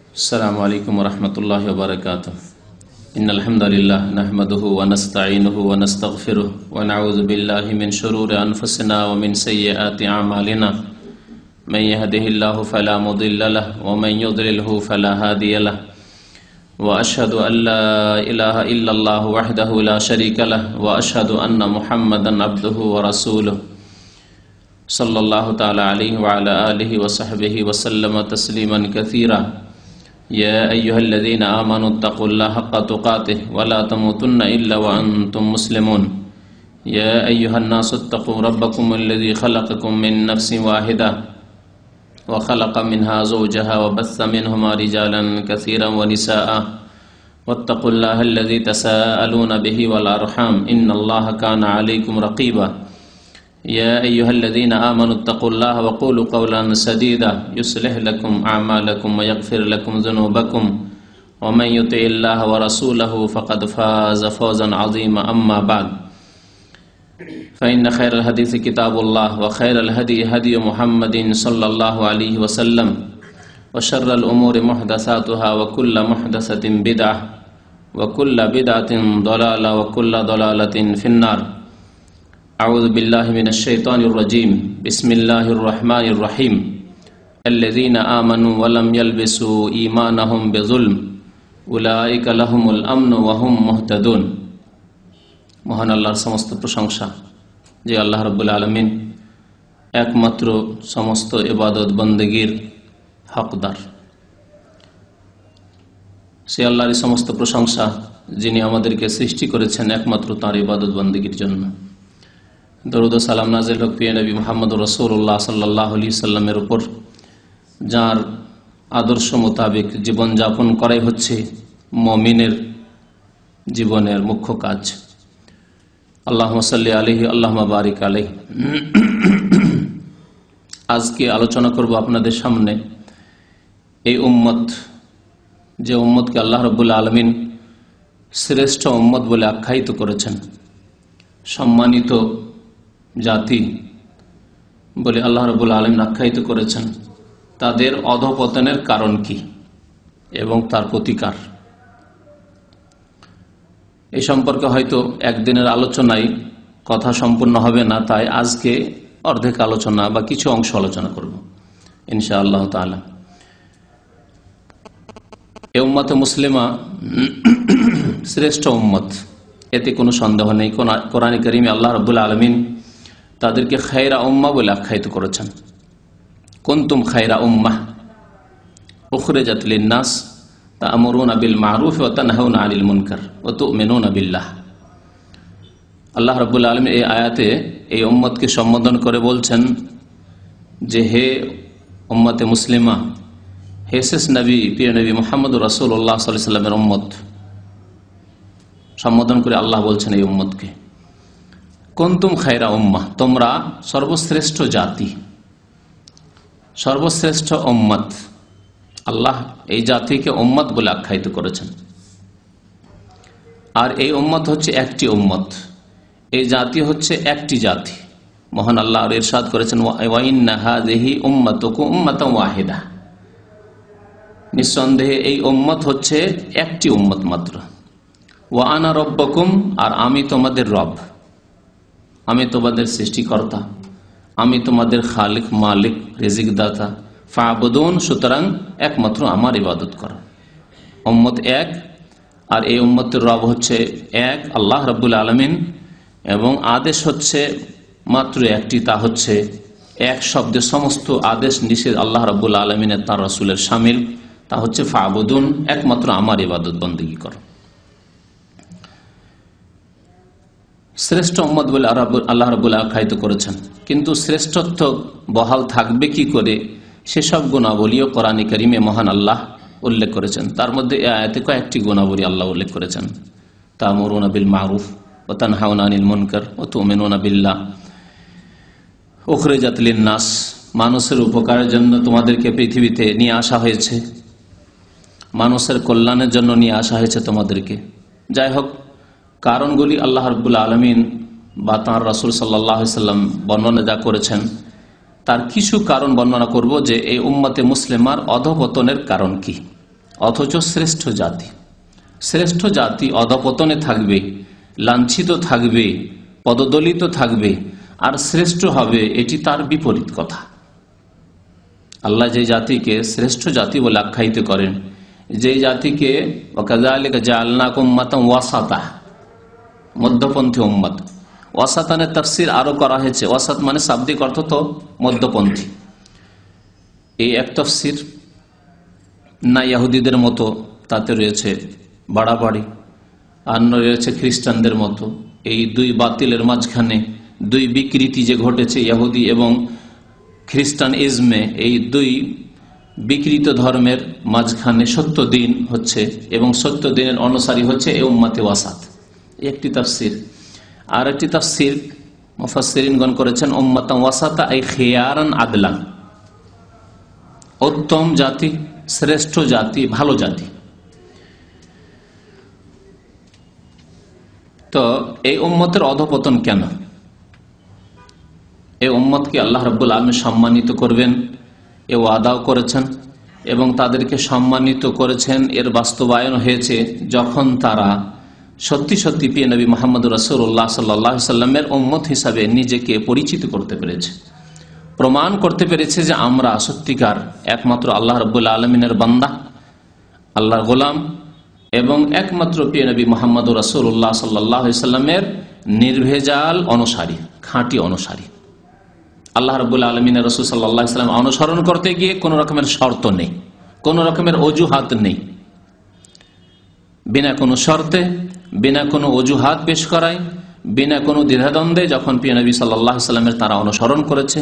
अस्सलामु अलैकुम वरहमतुल्लाहि वबरकातुह। इन्नल हम्दुलिल्लाह नहमदुहु व नस्तईनुहु व नस्तगफिरुह व नऊज़ु बिल्लाहि मिन शुरूरि अनफुसिना व मिन सय्यिआति अमालिना। मन यहदिहिल्लाहु फला मुदिल्ल लहु व मन युद्लिलहु फला हादिय लहु। व अशहदु अल्ला इलाहा इल्लल्लाहु वहदहु ला शरीका लहु व अशहदु अन्न मुहम्मदन अब्दुहु व रसूलुहु सल्लल्लाहु तआला अलैहि व अला आलिहि व सहबिहि व सल्लम तस्लीमन कसीरा। या अय्युहल्लज़ीना आमनुत्तक़ुल्लाह हक़्क़ तुक़ातिह व ला तमूतुन्ना इल्ला व अंतुम मुस्लिमून। या अय्युहन्नासुत्तक़ू रब्बकुमुल्लज़ी ख़लक़कुम मिन नफ्सिन वाहिदा व ख़लक़ मिन्हा ज़ौजहा व बस्स मिन्हुमा रिजालन कसीरन व निसाअ वत्तक़ुल्लाहल्लज़ी तसाअलूना बिही वल अर्हाम इन्नल्लाह काना अलैकुम रक़ीबा। या अय्युहल्लज़ीना आमनुत्तक़ुल्लाह व क़ूलू क़ौलन सदीदा युस्लिह लकुम अअमालकुम व यग़फ़िर लकुम ज़ुनूबकुम व मन युतिइल्लाह व रसूलहु फ़क़द फ़ाज़ फ़ौज़न अज़ीमा। अम्मा बअद फ़इन्न ख़ैरल हदीस किताबुल्लाह व ख़ैरल हदी हदी मुहम्मदिन सल्लल्लाहु अलैहि वसल्लम व शर्रल उमूरि मुहदसातुहा व कुल्लु मुहदसतिन बिदअह व कुल्लु बिदअतिन दलाला व कुल्लु दलालतिन फ़िन्नार। अऊज़ु बिल्लाहि मिनश शैतानिर रजीम। बिस्मिल्लाहिर रहमानिर रहीम। अल्लज़ीना आमनू व लम यल्बिसू ईमानहुम बिज़ुल्म उलाइका लहुमुल अम्नु व हुम मुहतदून। মহান আল্লাহর সমস্ত প্রশংসা, যে আল্লাহ রাব্বুল আলামিন একমাত্র সমস্ত ইবাদত বন্দেগীর হকদার। সে আল্লাহরই সমস্ত প্রশংসা যিনি আমাদেরকে সৃষ্টি করেছেন একমাত্র তাঁর ইবাদত বন্দেগীর জন্য। দরুদ ও সালাম নাযিল হোক প্রিয় নবী মুহাম্মদ রাসূলুল্লাহ সাল্লাল্লাহু আলাইহি সাল্লামের উপর, যার আদর্শ মোতাবেক জীবনযাপন করাই হচ্ছে মুমিনের জীবনের মুখ্য কাজ। আল্লাহুম্মা সাল্লি আলাইহি আল্লাহুম্মা বারিক আলাইহি। আজকে আলোচনা করব আপনাদের সামনে এই উম্মত, যে উম্মতকে আল্লাহ রাব্বুল আলামিন শ্রেষ্ঠ উম্মত বলে আখ্যায়িত করেছেন, সম্মানিত জাতি বলে আল্লাহ রাব্বুল আলামিন আখ্যায়িত করেছেন, তাদের অধঃপতনের কারণ কি এবং তার প্রতিকার। এই সম্পর্কে হয়তো একদিনের আলোচনায় কথা সম্পূর্ণ হবে না, তাই আজকে অর্ধেক আলোচনা বা কিছু অংশ আলোচনা করব ইনশাআল্লাহ তাআলা। এই উম্মতে মুসলিমা শ্রেষ্ঠ উম্মত, এতে কোনো সন্দেহ নেই। কোরআন কারীমে আল্লাহ রাব্বুল আলামিন তাদেরকে খায়রা উম্মাহ বলে আখ্যায়িত করেছেন। কুনতুম খায়রা উম্মাহ উখরিজাত লিন-নাস তা'মুরুনা বিল মা'রুফ ওয়া তানহাউনা আনিল মুনকার ওয়া তু'মিনুনা বিল্লাহ। আল্লাহ রাব্বুল আলামিন এই আয়াতে এই উম্মতকে সম্বোধন করে বলছেন যে, হে উম্মতে মুসলিমা, হে শেষ নবী প্রিয় নবী মুহাম্মদুর রাসূলুল্লাহ সাল্লাল্লাহু আলাইহি ওয়াসাল্লামের উম্মত। সম্বোধন করে আল্লাহ বলছেন এই উম্মতকে, কুনতুম খায়রা উম্মাহ, তোমরা সর্বশ্রেষ্ঠ জাতি, সর্বশ্রেষ্ঠ উম্মত। আল্লাহ এই জাতিকে উম্মত বলে আখ্যায়িত করেছেন। আর এই উম্মত হচ্ছে একটি উম্মত, এই জাতি হচ্ছে একটি জাতি। মহান আল্লাহ আর ইরশাদ করেছেন, ওয়া ইন্না হাযিহি উম্মাতুকুম উম্মাতান ওয়াহিদা, নিঃসন্দেহে এই উম্মত হচ্ছে একটি উম্মত মাত্র। ওয়া আনা রব্বুকুম, আর আমি তোমাদের রব, আমি তোমাদের সৃষ্টিকর্তা, আমি তোমাদের খালিক, মালিক, রিজিকদাতা। ফাবুদুন, সুতরাং একমাত্র আমার ইবাদত করো। উম্মত এক, আর এই উম্মতের রব হচ্ছে এক আল্লাহ রাব্বুল আলামিন, এবং আদেশ হচ্ছে মাত্র একটি, তা হচ্ছে এক শব্দে সমস্ত আদেশ নিষেধ আল্লাহ রাব্বুল আলামিনের তার রাসূলের শামিল, তা হচ্ছে ফাবুদুন, একমাত্র আমার ইবাদত বন্দেগী করো। শ্রেষ্ঠ উম্মত বলে আল্লাহ রাব্বুল আখ্যায়িত করেছেন, কিন্তু শ্রেষ্ঠত্ব বহাল থাকবে কি করে সেসব গুণাবলীও কোরআন কারীমে মহান আল্লাহ উল্লেখ করেছেন। তার মধ্যে এই আয়াতে কয়েকটি গুণাবলী আল্লাহ উল্লেখ করেছেন। তা'মুরুনা বিল মা'রুফ ওয়া তানহাউনা আনিল মুনকার ওয়া তু'মিনুনা বিল্লাহ। উখরিজাত লিন-নাস, মানুষের উপকারের জন্য তোমাদেরকে পৃথিবীতে নিয়ে আসা হয়েছে, মানুষের কল্যাণের জন্য নিয়ে আসা হয়েছে তোমাদেরকে। যাই হোক, কারণগুলি আল্লাহ রাব্বুল আলামিন বা তাঁর রাসূল সাল্লাল্লাহু আলাইহি সাল্লাম বর্ণনা যা করেছেন তার কিছু কারণ বর্ণনা করব যে এই উম্মতে মুসলিমার অধঃপতনের কারণ কি। অথচ শ্রেষ্ঠ জাতি। শ্রেষ্ঠ জাতি অধপতনে থাকবে, লাঞ্ছিত থাকবে, পদদলিত থাকবে, আর শ্রেষ্ঠ হবে, এটি তার বিপরীত কথা। আল্লাহ যে জাতিকে শ্রেষ্ঠ জাতি বলে আখ্যায়িত করেন, যে জাতিকে ওয়াকাযালিকা জাআলনাকুম উম্মাতান ওয়াসাতা, মধ্যপন্থী উম্মত। ওয়াসাতানের তাফসীর আরো করা হয়েছে, ওয়াসাত মানে শাব্দিক অর্থ তো মধ্যপন্থী। এই এক তাফসীর। না ইহুদিদের মতো তাতে রয়েছে বাড়াবাড়ি, আর রয়েছে খ্রিস্টানদের মতো। এই দুই বাতিলের মাঝখানে দুই বিকৃতি যে ঘটেছে, ইহুদি এবং খ্রিস্টান ইজমে, এই দুই বিকৃত ধর্মের মাঝখানে সত্য দিন হচ্ছে এবং সত্য দিনের অনুসারী হচ্ছে এই উম্মতে ওয়াসাত। একটি তাফসীর। আর একটি তাফসীর মুফাসসিরিনগণ করেছেন উম্মাতান ওয়াসাতা আই খিয়ারান আদলান, উত্তম জাতি, শ্রেষ্ঠ জাতি, ভালো জাতি। তো এই উম্মতের অধপতন কেন? এই উম্মতকে আল্লাহ রাব্বুল আলামিন সম্মানিত করবেন এ ওয়াদাও করেছেন, এবং তাদেরকে সম্মানিত করেছেন, এর বাস্তবায়ন হয়েছে যখন তারা সত্যি সত্যি প্রিয় নবী মুহাম্মদ রাসূলুল্লাহ সাল্লাল্লাহু আলাইহি সাল্লামের উম্মত হিসাবে নিজেকে পরিচিত করতে পেরেছে, প্রমাণ করতে পেরেছে যে আমরা সত্যিকার একমাত্র আল্লাহ রাব্বুল আলামিনের বান্দা, আল্লাহর গোলাম, এবং একমাত্র প্রিয় নবী মুহাম্মদ রাসূলুল্লাহ সাল্লাল্লাহু আলাইহি সাল্লামের নির্ভেজাল অনুসারী, খাঁটি অনুসারী। আল্লাহ রাব্বুল আলামিনের রাসূল সাল্লাল্লাহু আলাইহি সাল্লাম অনুসরণ করতে গিয়ে কোনো রকমের শর্ত নেই, কোনো রকমের অজুহাত নেই। বিনা কোনো শর্তে, বিনা কোনো অজুহাত পেশ করায়, বিনা কোনো দ্বিধাদ্বন্দ্বে যখন প্রিয় নবী সাল্লাল্লাহু আলাইহি সাল্লামের তারা অনুসরণ করেছে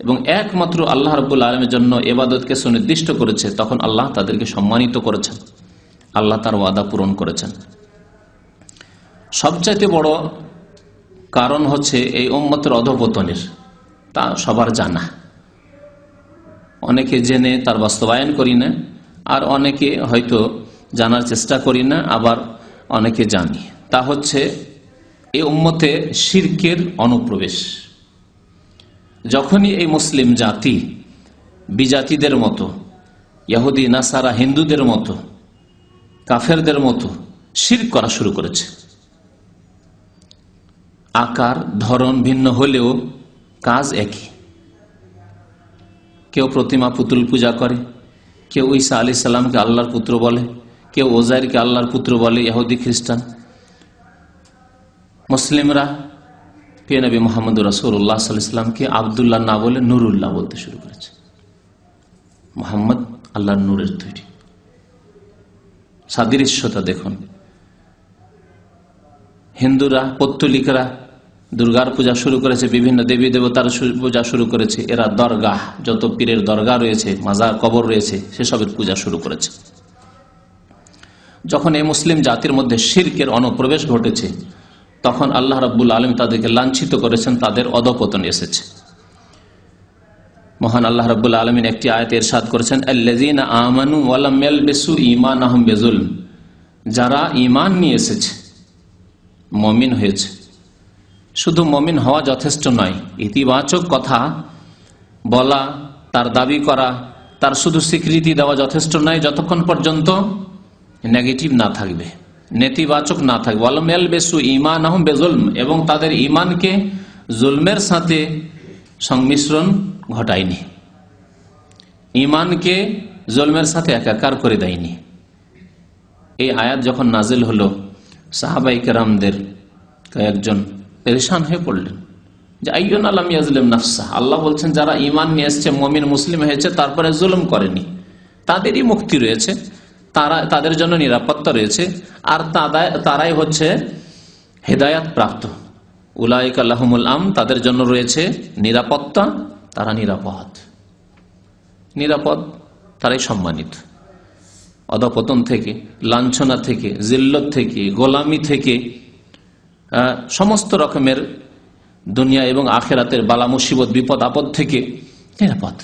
এবং একমাত্র আল্লাহ রাব্বুল আলামিনের জন্য ইবাদতকে সুনির্দিষ্ট করেছে, তখন আল্লাহ তাদেরকে সম্মানিত করেছেন, আল্লাহ তার ওয়াদা পূরণ করেছেন। সবচাইতে বড় কারণ হচ্ছে এই উম্মতের অধঃপতনের, তা সবার জানা। অনেকে জেনে তার বাস্তবায়ন করি না, আর অনেকে হয়তো জানার চেষ্টা করি না, আবার অনেকে জানি। তা হচ্ছে এই উম্মতে শিরকের অনুপ্রবেশ। যখনই এই মুসলিম জাতি বিজাতিদের মতো, ইহুদি নাসারা হিন্দুদের মতো, কাফেরদের মতো শিরক করা শুরু করেছে, আকার ধরন ভিন্ন হলেও কাজ একই। কেউ প্রতিমা পুতুল পূজা করে, কেউ ঈসা আলাইহিস সালামকে আল্লাহর পুত্র বলে, কেউ ওজাইরকে আল্লাহর পুত্র বলে, ইহুদি খ্রিস্টান। মুসলিমরা প্রিয় নবী মুহাম্মদ রাসূলুল্লাহ সাল্লাল্লাহু আলাইহি ওয়াসাল্লামকে আব্দুল্লাহ না বলে নুরুল্লাহ বলতে শুরু করেছে। মুহাম্মদ আল্লাহর নূরের তৈরি। সাদৃশ্যতা দেখুন। হিন্দুরা, পৌত্তলিকরা দুর্গার পূজা শুরু করেছে, বিভিন্ন দেবী দেবতার পূজা শুরু করেছে। এরা দরগাহ, যত পীরের দরগা রয়েছে, মাজার, কবর রয়েছে, সেসবের পূজা শুরু করেছে। যখন এই মুসলিম জাতির মধ্যে শিরকের অনুপ্রবেশ ঘটেছে, তখন আল্লাহ রাব্বুল আলামিন তাদেরকে লাঞ্ছিত করেছেন, তাদের অধঃপতন এসেছে। মহান আল্লাহ রাব্বুল আলামিন একটি আয়াতে ইরশাদ করেছেন, আল্লাযীনা আমানু ওয়া লাম ইয়ালবিসু ঈমানাহুম বিযুলম, যারা ঈমান নিয়ে এসেছে, মুমিন হয়েছে। শুধু মুমিন হওয়া যথেষ্ট নয়, ইতিবাচক কথা বলা, তার দাবি করা, তার শুধু স্বীকৃতি দেওয়া যথেষ্ট নয় যতক্ষণ পর্যন্ত নেগেটিভ না থাকবে, নেতিবাচক না থাকবে। ওয়া লাম ইয়ালবিসু ঈমানাহুম বিযুলম, এবং তাদের ঈমানকে জুলমের সাথে সংমিশ্রণ ঘটায়নি, ঈমানকে জুলমের সাথে একাকার করে দেয়নি। এই আয়াত যখন নাজিল হলো, সাহাবায়ে কেরামদের কয়েকজন পেরেশান হয়ে পড়লেন যে আইয়ুনা লাম ইয়াজলিম নাফসা, আল্লাহ বলছেন যারা ঈমান নিয়ে এসেছে, মুমিন মুসলিম হয়েছে, তারপরে জুলুম করেনি, তাদেরই মুক্তি রয়েছে, তাদের জন্য নিরাপত্তা রয়েছে, আর তারাই হচ্ছে হেদায়াত প্রাপ্ত। উলাইকা লাহুমুল আম, তাদের জন্য রয়েছে নিরাপত্তা, তারা নিরাপদ, তারাই সম্মানিত। অধঃপতন থেকে, লাঞ্ছনা থেকে, জিল্লত থেকে, গোলামি থেকে, সমস্ত রকমের দুনিয়া এবং আখেরাতের বালা মুসিবত, বিপদ আপদ থেকে নিরাপদ।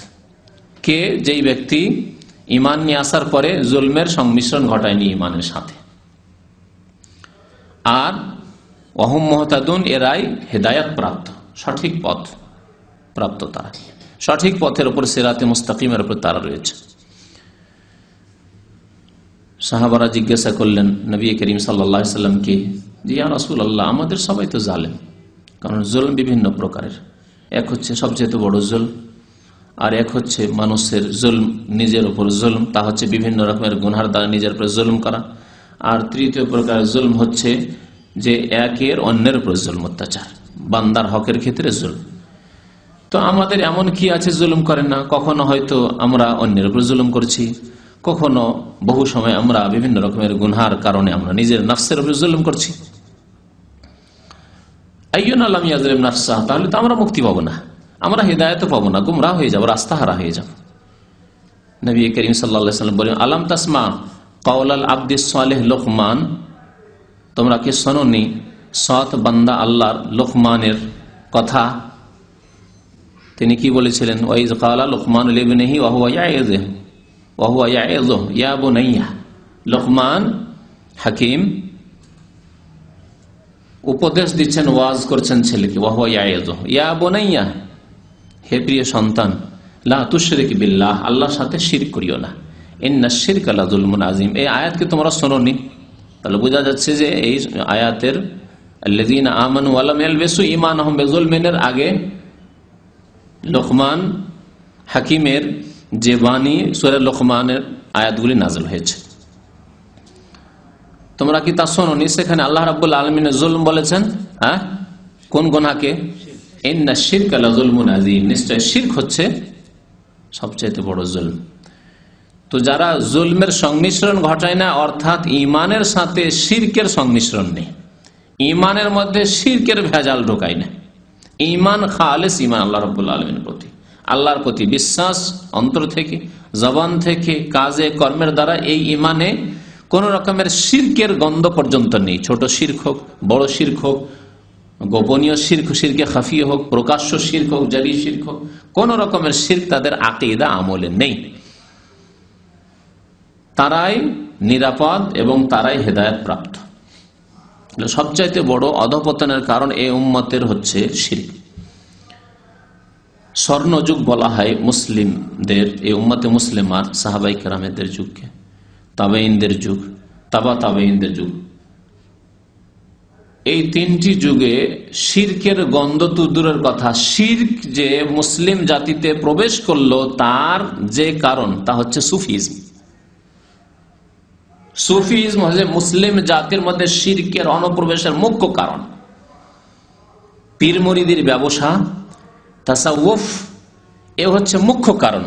কে? যেই ব্যক্তি ঈমান নিয়ে আসার পরে জুলমের সংমিশ্রণ ঘটায়নি ঈমানের সাথে। আর ওয়াহুম মুহতাদুন, এরাই হেদায়াত প্রাপ্ত, সঠিক পথ প্রাপ্ত, তারা সঠিক পথের উপর, সিরাতে মুস্তাকিমের উপর তারা রয়েছে। সাহাবারা জিজ্ঞাসা করলেন নবী করিম সাল্লাল্লাহু আলাইহি সাল্লামকে, যে ইয়া রাসূলুল্লাহ, আমাদের সবাই তো জালেম। কারণ জুলম বিভিন্ন প্রকারের, এক হচ্ছে সবচেয়ে বড় জুলম, আর এক হচ্ছে মানুষের জুলম, নিজের উপর জুলম, তা হচ্ছে বিভিন্ন রকমের গুনহার দ্বারা নিজের উপর জুলম করা। আর তৃতীয় প্রকারের জুলম হচ্ছে যে একের অন্যের উপর জুলম, অত্যাচার, বান্দার হকের ক্ষেত্রে জুলম। তো আমাদের এমন কি আছে জুলুম করেন না? কখনো হয়তো আমরা অন্যের উপর জুলুম করছি, কখনো বহু সময় আমরা বিভিন্ন রকমের গুনহার কারণে আমরা নিজের নফসের উপর জুলুম করছি। আইয়ুনা লাম ইয়াজলিম নাফসাহ, তাহলে তো আমরা মুক্তি পাবো না, আমরা হিদায়াত পাবো না, গুমরাহ হয়ে যাবো, রাস্তাহারা হয়ে যাব। নবী করিম সাল্লাল্লাহু আলাইহি ওয়াসাল্লাম বলেন, আলাম তাসমা কাওলাল আবদিস সালেহ লোকমান, তোমরা কি শোনোনি সৎ বান্দা আল্লাহর লোকমানের কথা? তিনি কি বলেছিলেন? ওয়াইজ ক্বালা লোকমান লিবনিহি ওয়া হুয়া ইয়াইযুহু ইয়া বুনাইয়া। লোকমান হাকিম উপদেশ দিচ্ছেন, ওয়াজ করছেন ছেলেকে, ওয়া হুয়া ইয়াইযুহু ইয়া বুনাইয়া, হে প্রিয় সন্তান, লা তুশরিক বিল্লাহ, আল্লাহর সাথে শিরক করিও না, ইন্নাশ শিরকা লাযুলমুন আযীম। এই আয়াতকে তোমরা শোনোনি? তাহলে বোঝা যাচ্ছে যে এই আয়াতের আল্লাযীনা আমানু ওয়া লাম ইয়ালবিসু ঈমানাহুম বিযুলমিনের আগে লোকমান হাকিমের যে বাণী সূরা লোকমানের আয়াতগুলি নাযিল হয়েছে, তোমরা কি তা শোনোনি? সেখানে আল্লাহ রাব্বুল আলামিন জুলম বলেছেন, কোন গুনাহকে? ইন্নাশ শিরকা লাযুলমুন আযীম, নিশ্চয় শিরক হচ্ছে সবচেয়ে বড় জুলম। তো যারা জুলমের সংমিশ্রণ ঘটায় না, অর্থাৎ ঈমানের সাথে শিরকের সংমিশ্রণ নেই, ঈমানের মধ্যে শিরকের ভেজাল ঢোকায় না, ঈমান খালেস ঈমান আল্লাহ রাব্বুল আলামিনের প্রতি, আল্লাহর প্রতি বিশ্বাস অন্তর থেকে, জবান থেকে, কাজে কর্মের দ্বারা, এই ঈমানে কোন রকমের শিরকের গন্ধ পর্যন্ত নেই। ছোট শিরক হোক, বড় শিরক হোক, গোপনীয় শিরক, শিরকে খাফি হোক, প্রকাশ্য শিরক হোক, জালি শিরক হোক, কোন রকমের শিরক তাদের আকীদা আমলে নেই। তারাই নিরাপদ এবং তারাই হেদায়েত প্রাপ্ত। সবচাইতে বড় অধঃপতনের কারণ এই উম্মতের হচ্ছে শিরক। স্বর্ণযুগ বলা হয় মুসলিমদের, এই উম্মতে মুসলিমার সাহাবায়ে কেরামদের যুগকে, তাবেঈনদের যুগ, তাবেঈনদের যুগ। এই তিনটি যুগে শিরকের গন্ধ তো দূরের কথা, শিরক যে মুসলিম জাতিতে প্রবেশ করলো তার যে কারণ, তা হচ্ছে সুফিজম। সুফিজম হচ্ছে মুসলিম জাতির মধ্যে শিরকের অনুপ্রবেশের মুখ্য কারণ। পীর মুরিদির ব্যবসা, তাসাউফ, এ হচ্ছে মুখ্য কারণ।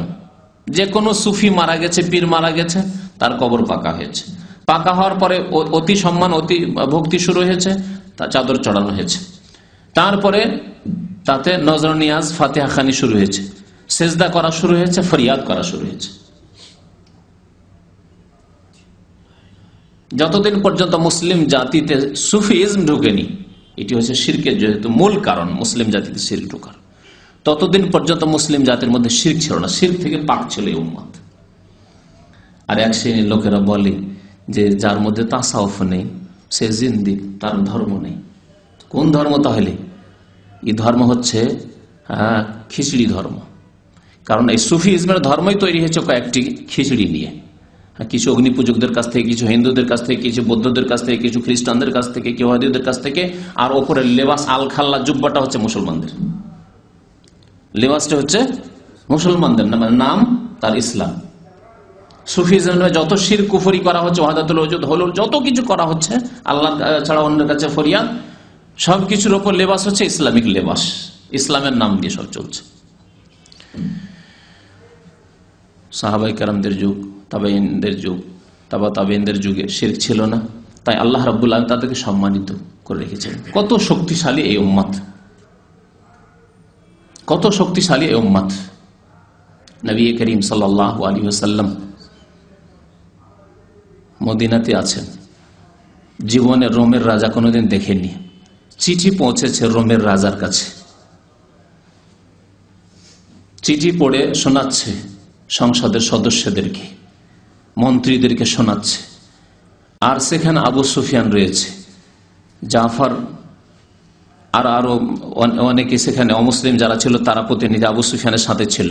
যে কোনো সুফি মারা গেছে, পীর মারা গেছে, তার কবর পাকা হয়েছে, পাকা হওয়ার পরে অতি সম্মান, অতি ভক্তি শুরু হয়েছে, তা চাদর চড়ানো হয়েছে, তারপরে তাতে নজর নিয়াজ, ফাতিহা খানি শুরু হয়েছে, সেজদা করা শুরু হয়েছে, ফরিয়াদ করা শুরু হয়েছে। যতদিন পর্যন্ত মুসলিম জাতিতে সুফিজম ঢুকেনি, এটি হচ্ছে শিরকের যেহেতু মূল কারণ, মুসলিম জাতিতে শিরক ঢোকার, ততদিন পর্যন্ত মুসলিম জাতির মধ্যে শিরক ছিল না, শিরক থেকে পাক ছিল এই উম্মত। আর এক শ্রেণীর লোকেরা বলে যে যার মধ্যে তাসাউফ নেই সে জিন্দিক, তার ধর্ম নেই। কোন ধর্ম তাহলে? এই ধর্ম হচ্ছে খিচড়ি ধর্ম। কারণ এই সুফিজমের ধর্মই তৈরি হয়েছে কয়েকটি খিচড়ি নিয়ে, কিছু অগ্নি পূজকদের কাছ থেকে, কিছু হিন্দুদের কাছ থেকে, কিছু বৌদ্ধদের কাছ থেকে, কিছু খ্রিস্টানদের কাছ থেকে, কেউ ইহুদিদের কাছ থেকে, আর ওপরের লেবাস আল খাল্লা জুব্বাটা হচ্ছে মুসলমানদের। লেবাসটা হচ্ছে মুসলমানদের, নাম তার ইসলাম। সুফিজমে যত শিরক কুফরি করা হচ্ছে, ওয়াহদাতুল ওজুদ হলুল, যত কিছু করা হচ্ছে আল্লাহ ছাড়া অন্যের কাছে ফরিয়াদ, সবকিছুর ওপর লেবাস হচ্ছে ইসলামিক লেবাস, ইসলামের নাম দিয়ে সব চলছে। সাহাবায়ে কেরামদের যুগ, তাবেঈনদের যুগ, তাবেঈনদের যুগে শিরক ছিল না, তাই আল্লাহ রাব্বুল আলামিন তাদেরকে সম্মানিত করে রেখেছেন। কত শক্তিশালী এই উম্মত, কত শক্তিশালী এই উম্মত। নবী করিম সাল্লাল্লাহু আলাইহি ওয়াসাল্লাম মদিনাতে আছেন, জীবনে রোমের রাজা কোনোদিন দেখেননি। চিঠি পৌঁছেছে রোমের রাজার কাছে, চিঠি পড়ে শোনাচ্ছে সংসদের সদস্যদেরকে, মন্ত্রীদেরকে শোনাচ্ছে। আর সেখানে আবু সুফিয়ান রয়েছে, জাফর, আর আরো অনেকে সেখানে অমুসলিম যারা ছিল তারা প্রতিনিধি আবু সুফিয়ানের সাথে ছিল।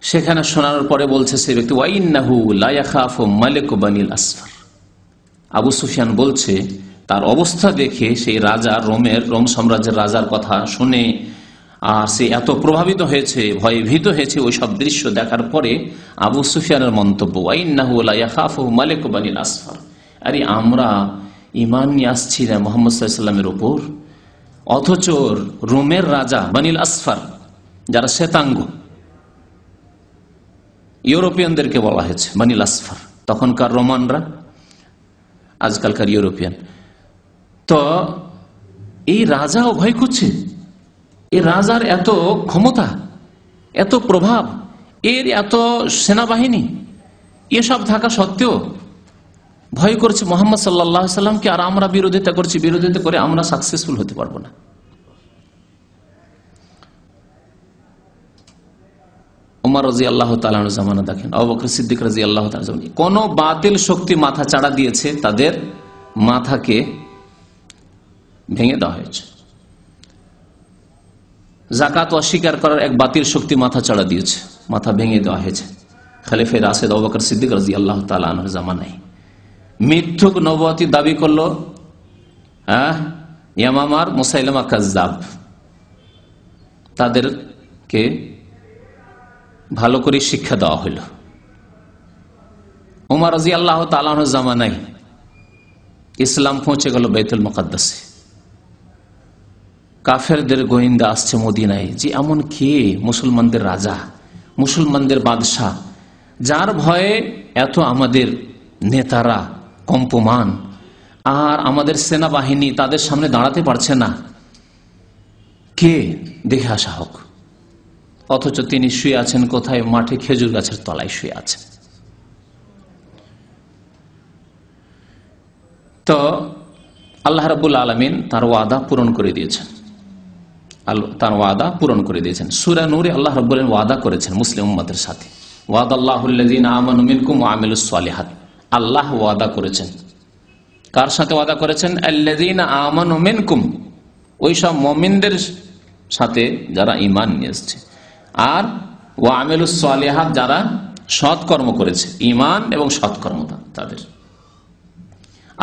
সেখানে শোনানোর পরে বলছে সে ব্যক্তি, ওয়াইন্নাহু লা ইয়াখাফু মালিক বানিল আসফার। আবু সুফিয়ান বলছে তার অবস্থা দেখে সেই রাজা, রোম সাম্রাজ্যের রাজার কথা শুনে আর সে এত প্রভাবিত হয়েছে, ভয়ে ভীত হয়েছে ওই সব দৃশ্য দেখার পরে আবু সুফিয়ানের মন্তব্য, ওয়াইন্নাহু লা ইয়াখাফু মালিক বানিল আসফার, আরে আমরা ঈমান নিয়ে আসছি না মুহাম্মদ সাল্লাল্লাহু আলাইহি ওয়াসাল্লামের উপর, অথচ রোমের রাজা বানিল আসফার যারা শ্বেতাঙ্গ, ইউরোপিয়ানদেরকে বলা হয়েছে বানিল আসফার, তখনকার রোমানরা, আজকালকার ইউরোপিয়ান। তো এই রাজাও ভয় করছে, এই রাজার এত ক্ষমতা, এত প্রভাব, এর এত সেনাবাহিনী, এসব থাকা সত্ত্বেও ভয় করছে মুহাম্মদ সাল্লাল্লাহু আলাইহি সাল্লামকে, আর আমরা বিরোধিতা করছি, বিরোধিতা করে আমরা সাকসেসফুল হতে পারবো না। ওমর রাদিয়াল্লাহু তাআলা আনহু জামানা দেখেন, আবু বকর সিদ্দিক রাদিয়াল্লাহু তাআলা জামানা, কোন বাতিল শক্তি মাথা চাড়া দিয়েছে তাদের মাথাকে ভেঙে দেওয়া হয়েছে। যাকাত অস্বীকার করার এক বাতিল শক্তি মাথা চাড়া দিয়েছে, মাথা ভেঙে দেওয়া হয়েছে খলিফা রাশিদ আবু বকর সিদ্দিক রাদিয়াল্লাহু তাআলা আনহুর জামানায়। মিথ্যুক নবুয়তি দাবি করলো ইয়ামামার মুসাইলামা কাজ্জাব, তাদেরকে ভালো করে শিক্ষা দেওয়া হইল। ওমর রাদিয়াল্লাহু তাআলা আনহুর জামানায় ইসলাম পৌঁছে গেল বাইতুল মুকাদ্দাসে। কাফেরদের গোয়েন্দা আসছে মদিনায় যে এমন কে মুসলমানদের রাজা, মুসলমানদের বাদশাহ, যার ভয়ে এত আমাদের নেতারা কম্পমান, আর আমাদের সেনাবাহিনী তাদের সামনে দাঁড়াতে পারছে না, কে দেখে আসা হোক। অথচ তিনি শুয়ে আছেন কোথায়? মাঠে খেজুর গাছের তলায় শুয়ে আছেন। তো আল্লাহ রাব্বুল আলামিন তার ওয়াদা পূরণ করে দিয়েছেন, তার ওয়াদা পূরণ করে দিয়েছেন। সূরা নূরে আল্লাহ রাব্বুল আলামিন ওয়াদা করেছেন মুসলিম উম্মতের সাথে, ওয়াদাল্লাহুল্লাযীনা আমানু মিনকুম ওয়া আমিলুস সালিহাত। আল্লাহ ওয়াদা করেছেন, কার সাথে ওয়াদা করেছেন? আল্লাযীনা আমানু মিনকুম, ওই সব মুমিনদের সাথে যারা ঈমান নিয়ে এসেছে, আর ওয়া আমিলুস সালিহাত, যারা সৎকর্ম করেছে, ঈমান এবং সৎকর্ম তাদের।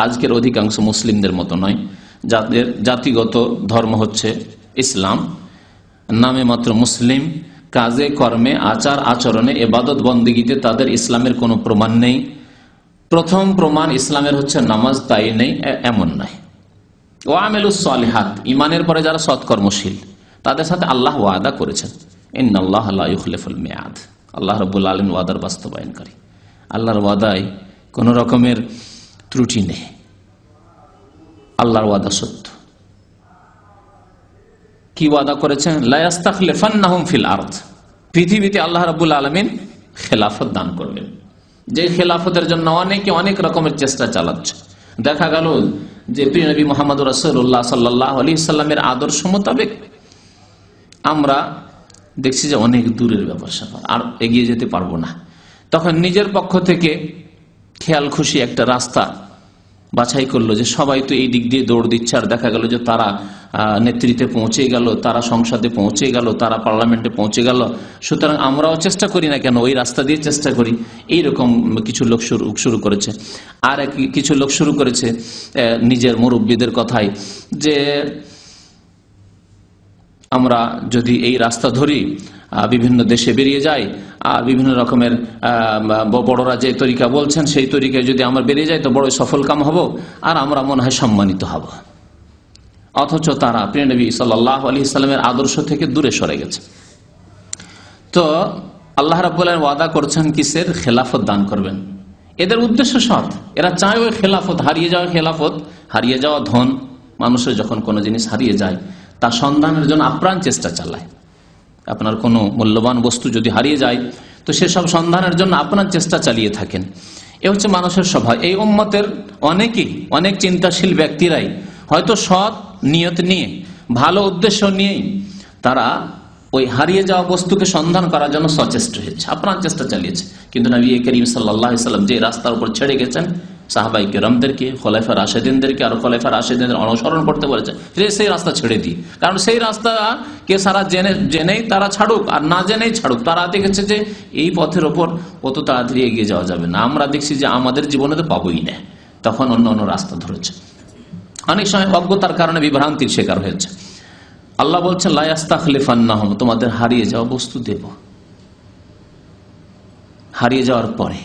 আজকের অধিকাংশ মুসলিমদের মতো নয়, যাদের জাতিগত ধর্ম হচ্ছে ইসলাম, নামে মাত্র মুসলিম, কাজে কর্মে আচার আচরণে ইবাদত বন্দেগীতে তাদের ইসলামের কোনো প্রমাণ নেই। প্রথম প্রমাণ ইসলামের হচ্ছে নামাজ, তাই নেই এমন নয়। ওয়া আমিলুস সালিহাত, ঈমানের পরে যারা সৎকর্মশীল, তাদের সাথে আল্লাহ ওয়াদা করেছেন, ইন্নাল্লাহা লা ইউখলিফুল মিয়াদ। আল্লাহ রাব্বুল আলামিন ওয়াদার বাস্তবায়নকারী, আল্লাহর ওয়াদায় কোন রকমের ত্রুটি নেই, আল্লাহর ওয়াদা সত্য। কি ওয়াদা করেছেন? লা ইস্তাখলিফান্নাহুম ফিল আরদ, পৃথিবীতে আল্লাহ রাব্বুল আলামিন খেলাফত দান করবেন। যে খেলাফতের জন্য অনেকে অনেক রকমের চেষ্টা চালাচ্ছে। দেখা গেল যে প্রিয় নবী মুহাম্মদ রাসূলুল্লাহ সাল্লাল্লাহু আলাইহি সাল্লামের আদর্শ মোতাবেক আমরা দেখছি যে অনেক দূরের ব্যাপার স্যাপার, আর এগিয়ে যেতে পারবো না। তখন নিজের পক্ষ থেকে খেয়াল খুশি একটা রাস্তা বাছাই করলো যে সবাই তো এই দিক দিয়ে দৌড় দিচ্ছে, আর দেখা গেল যে তারা নেতৃত্বে পৌঁছে গেল, তারা সংসদে পৌঁছে গেল, তারা পার্লামেন্টে পৌঁছে গেল, সুতরাং আমরাও চেষ্টা করি না কেন, ওই রাস্তা দিয়ে চেষ্টা করি। এইরকম কিছু লোক শুরু করেছে। আর কিছু লোক শুরু করেছে নিজের মুরব্বীদের কথাই, যে আমরা যদি এই রাস্তা ধরি, বিভিন্ন দেশে বেরিয়ে যাই, আর বিভিন্ন রকমের বড়রা যে তরিকা বলছেন সেই তরিকায় যদি আমরা বেরিয়ে যাই তো বড় সফল কাম হব, আর আমরা মনে হয় সম্মানিত হব। অথচ তারা প্রিয় নবী সাল্লাল্লাহু আলাইহি সাল্লামের আদর্শ থেকে দূরে সরে গেছে। তো আল্লাহ রাব্বুল আলামিন ওয়াদা করছেন কিসের? খেলাফত দান করবেন। এদের উদ্দেশ্য সৎ, এরা চায় ওই খেলাফত, হারিয়ে যাওয়া ধন, মানুষের যখন কোনো জিনিস হারিয়ে যায় তার সন্ধানের জন্য আপ্রাণ চেষ্টা চালায়। আপনার কোনো মূল্যবান বস্তু যদি হারিয়ে যায় তো সেসব সন্ধানের জন্য আপনার চেষ্টা চালিয়ে থাকেন। এ হচ্ছে মানুষের স্বভাব। এই উম্মতের অনেক চিন্তাশীল ব্যক্তিরাই হয়তো সৎ নিয়ত নিয়ে, ভালো উদ্দেশ্য নিয়েই তারা ওই হারিয়ে যাওয়া বস্তুকে সন্ধান করার জন্য সচেষ্ট হয়েছে, আপ্রাণ চেষ্টা চালিয়েছে। কিন্তু নবী করিম সাল্লাল্লাহু আলাইহি ওয়াসাল্লাম যে রাস্তার উপর ছেড়ে গেছেন সাহাবায়ে কেরামদেরকে, খোলাফায়ে রাশেদিনদেরকে আর খোলাফায়ে রাশেদিনদের অনুসরণ করতে বলেছে, সেই রাস্তা ছেড়ে দিই। কারণ সেই রাস্তা কে সারা জেনেই তারা ছাড়ুক আর না জেনেই ছাড়ুক, তারা দেখেছে যে এই পথের ওপর অত তাড়াতাড়ি এগিয়ে যাওয়া যাবে না, আমরা দেখছি যে আমাদের জীবনে তো পাবোই না, তখন অন্য অন্য রাস্তা ধরেছে। অনেক সময় অজ্ঞতার কারণে বিভ্রান্তির শিকার হয়েছে। আল্লাহ বলছেন লা ইস্তাখলিফান্নাহুম, তোমাদের হারিয়ে যাওয়া বস্তু দেব। হারিয়ে যাওয়ার পরে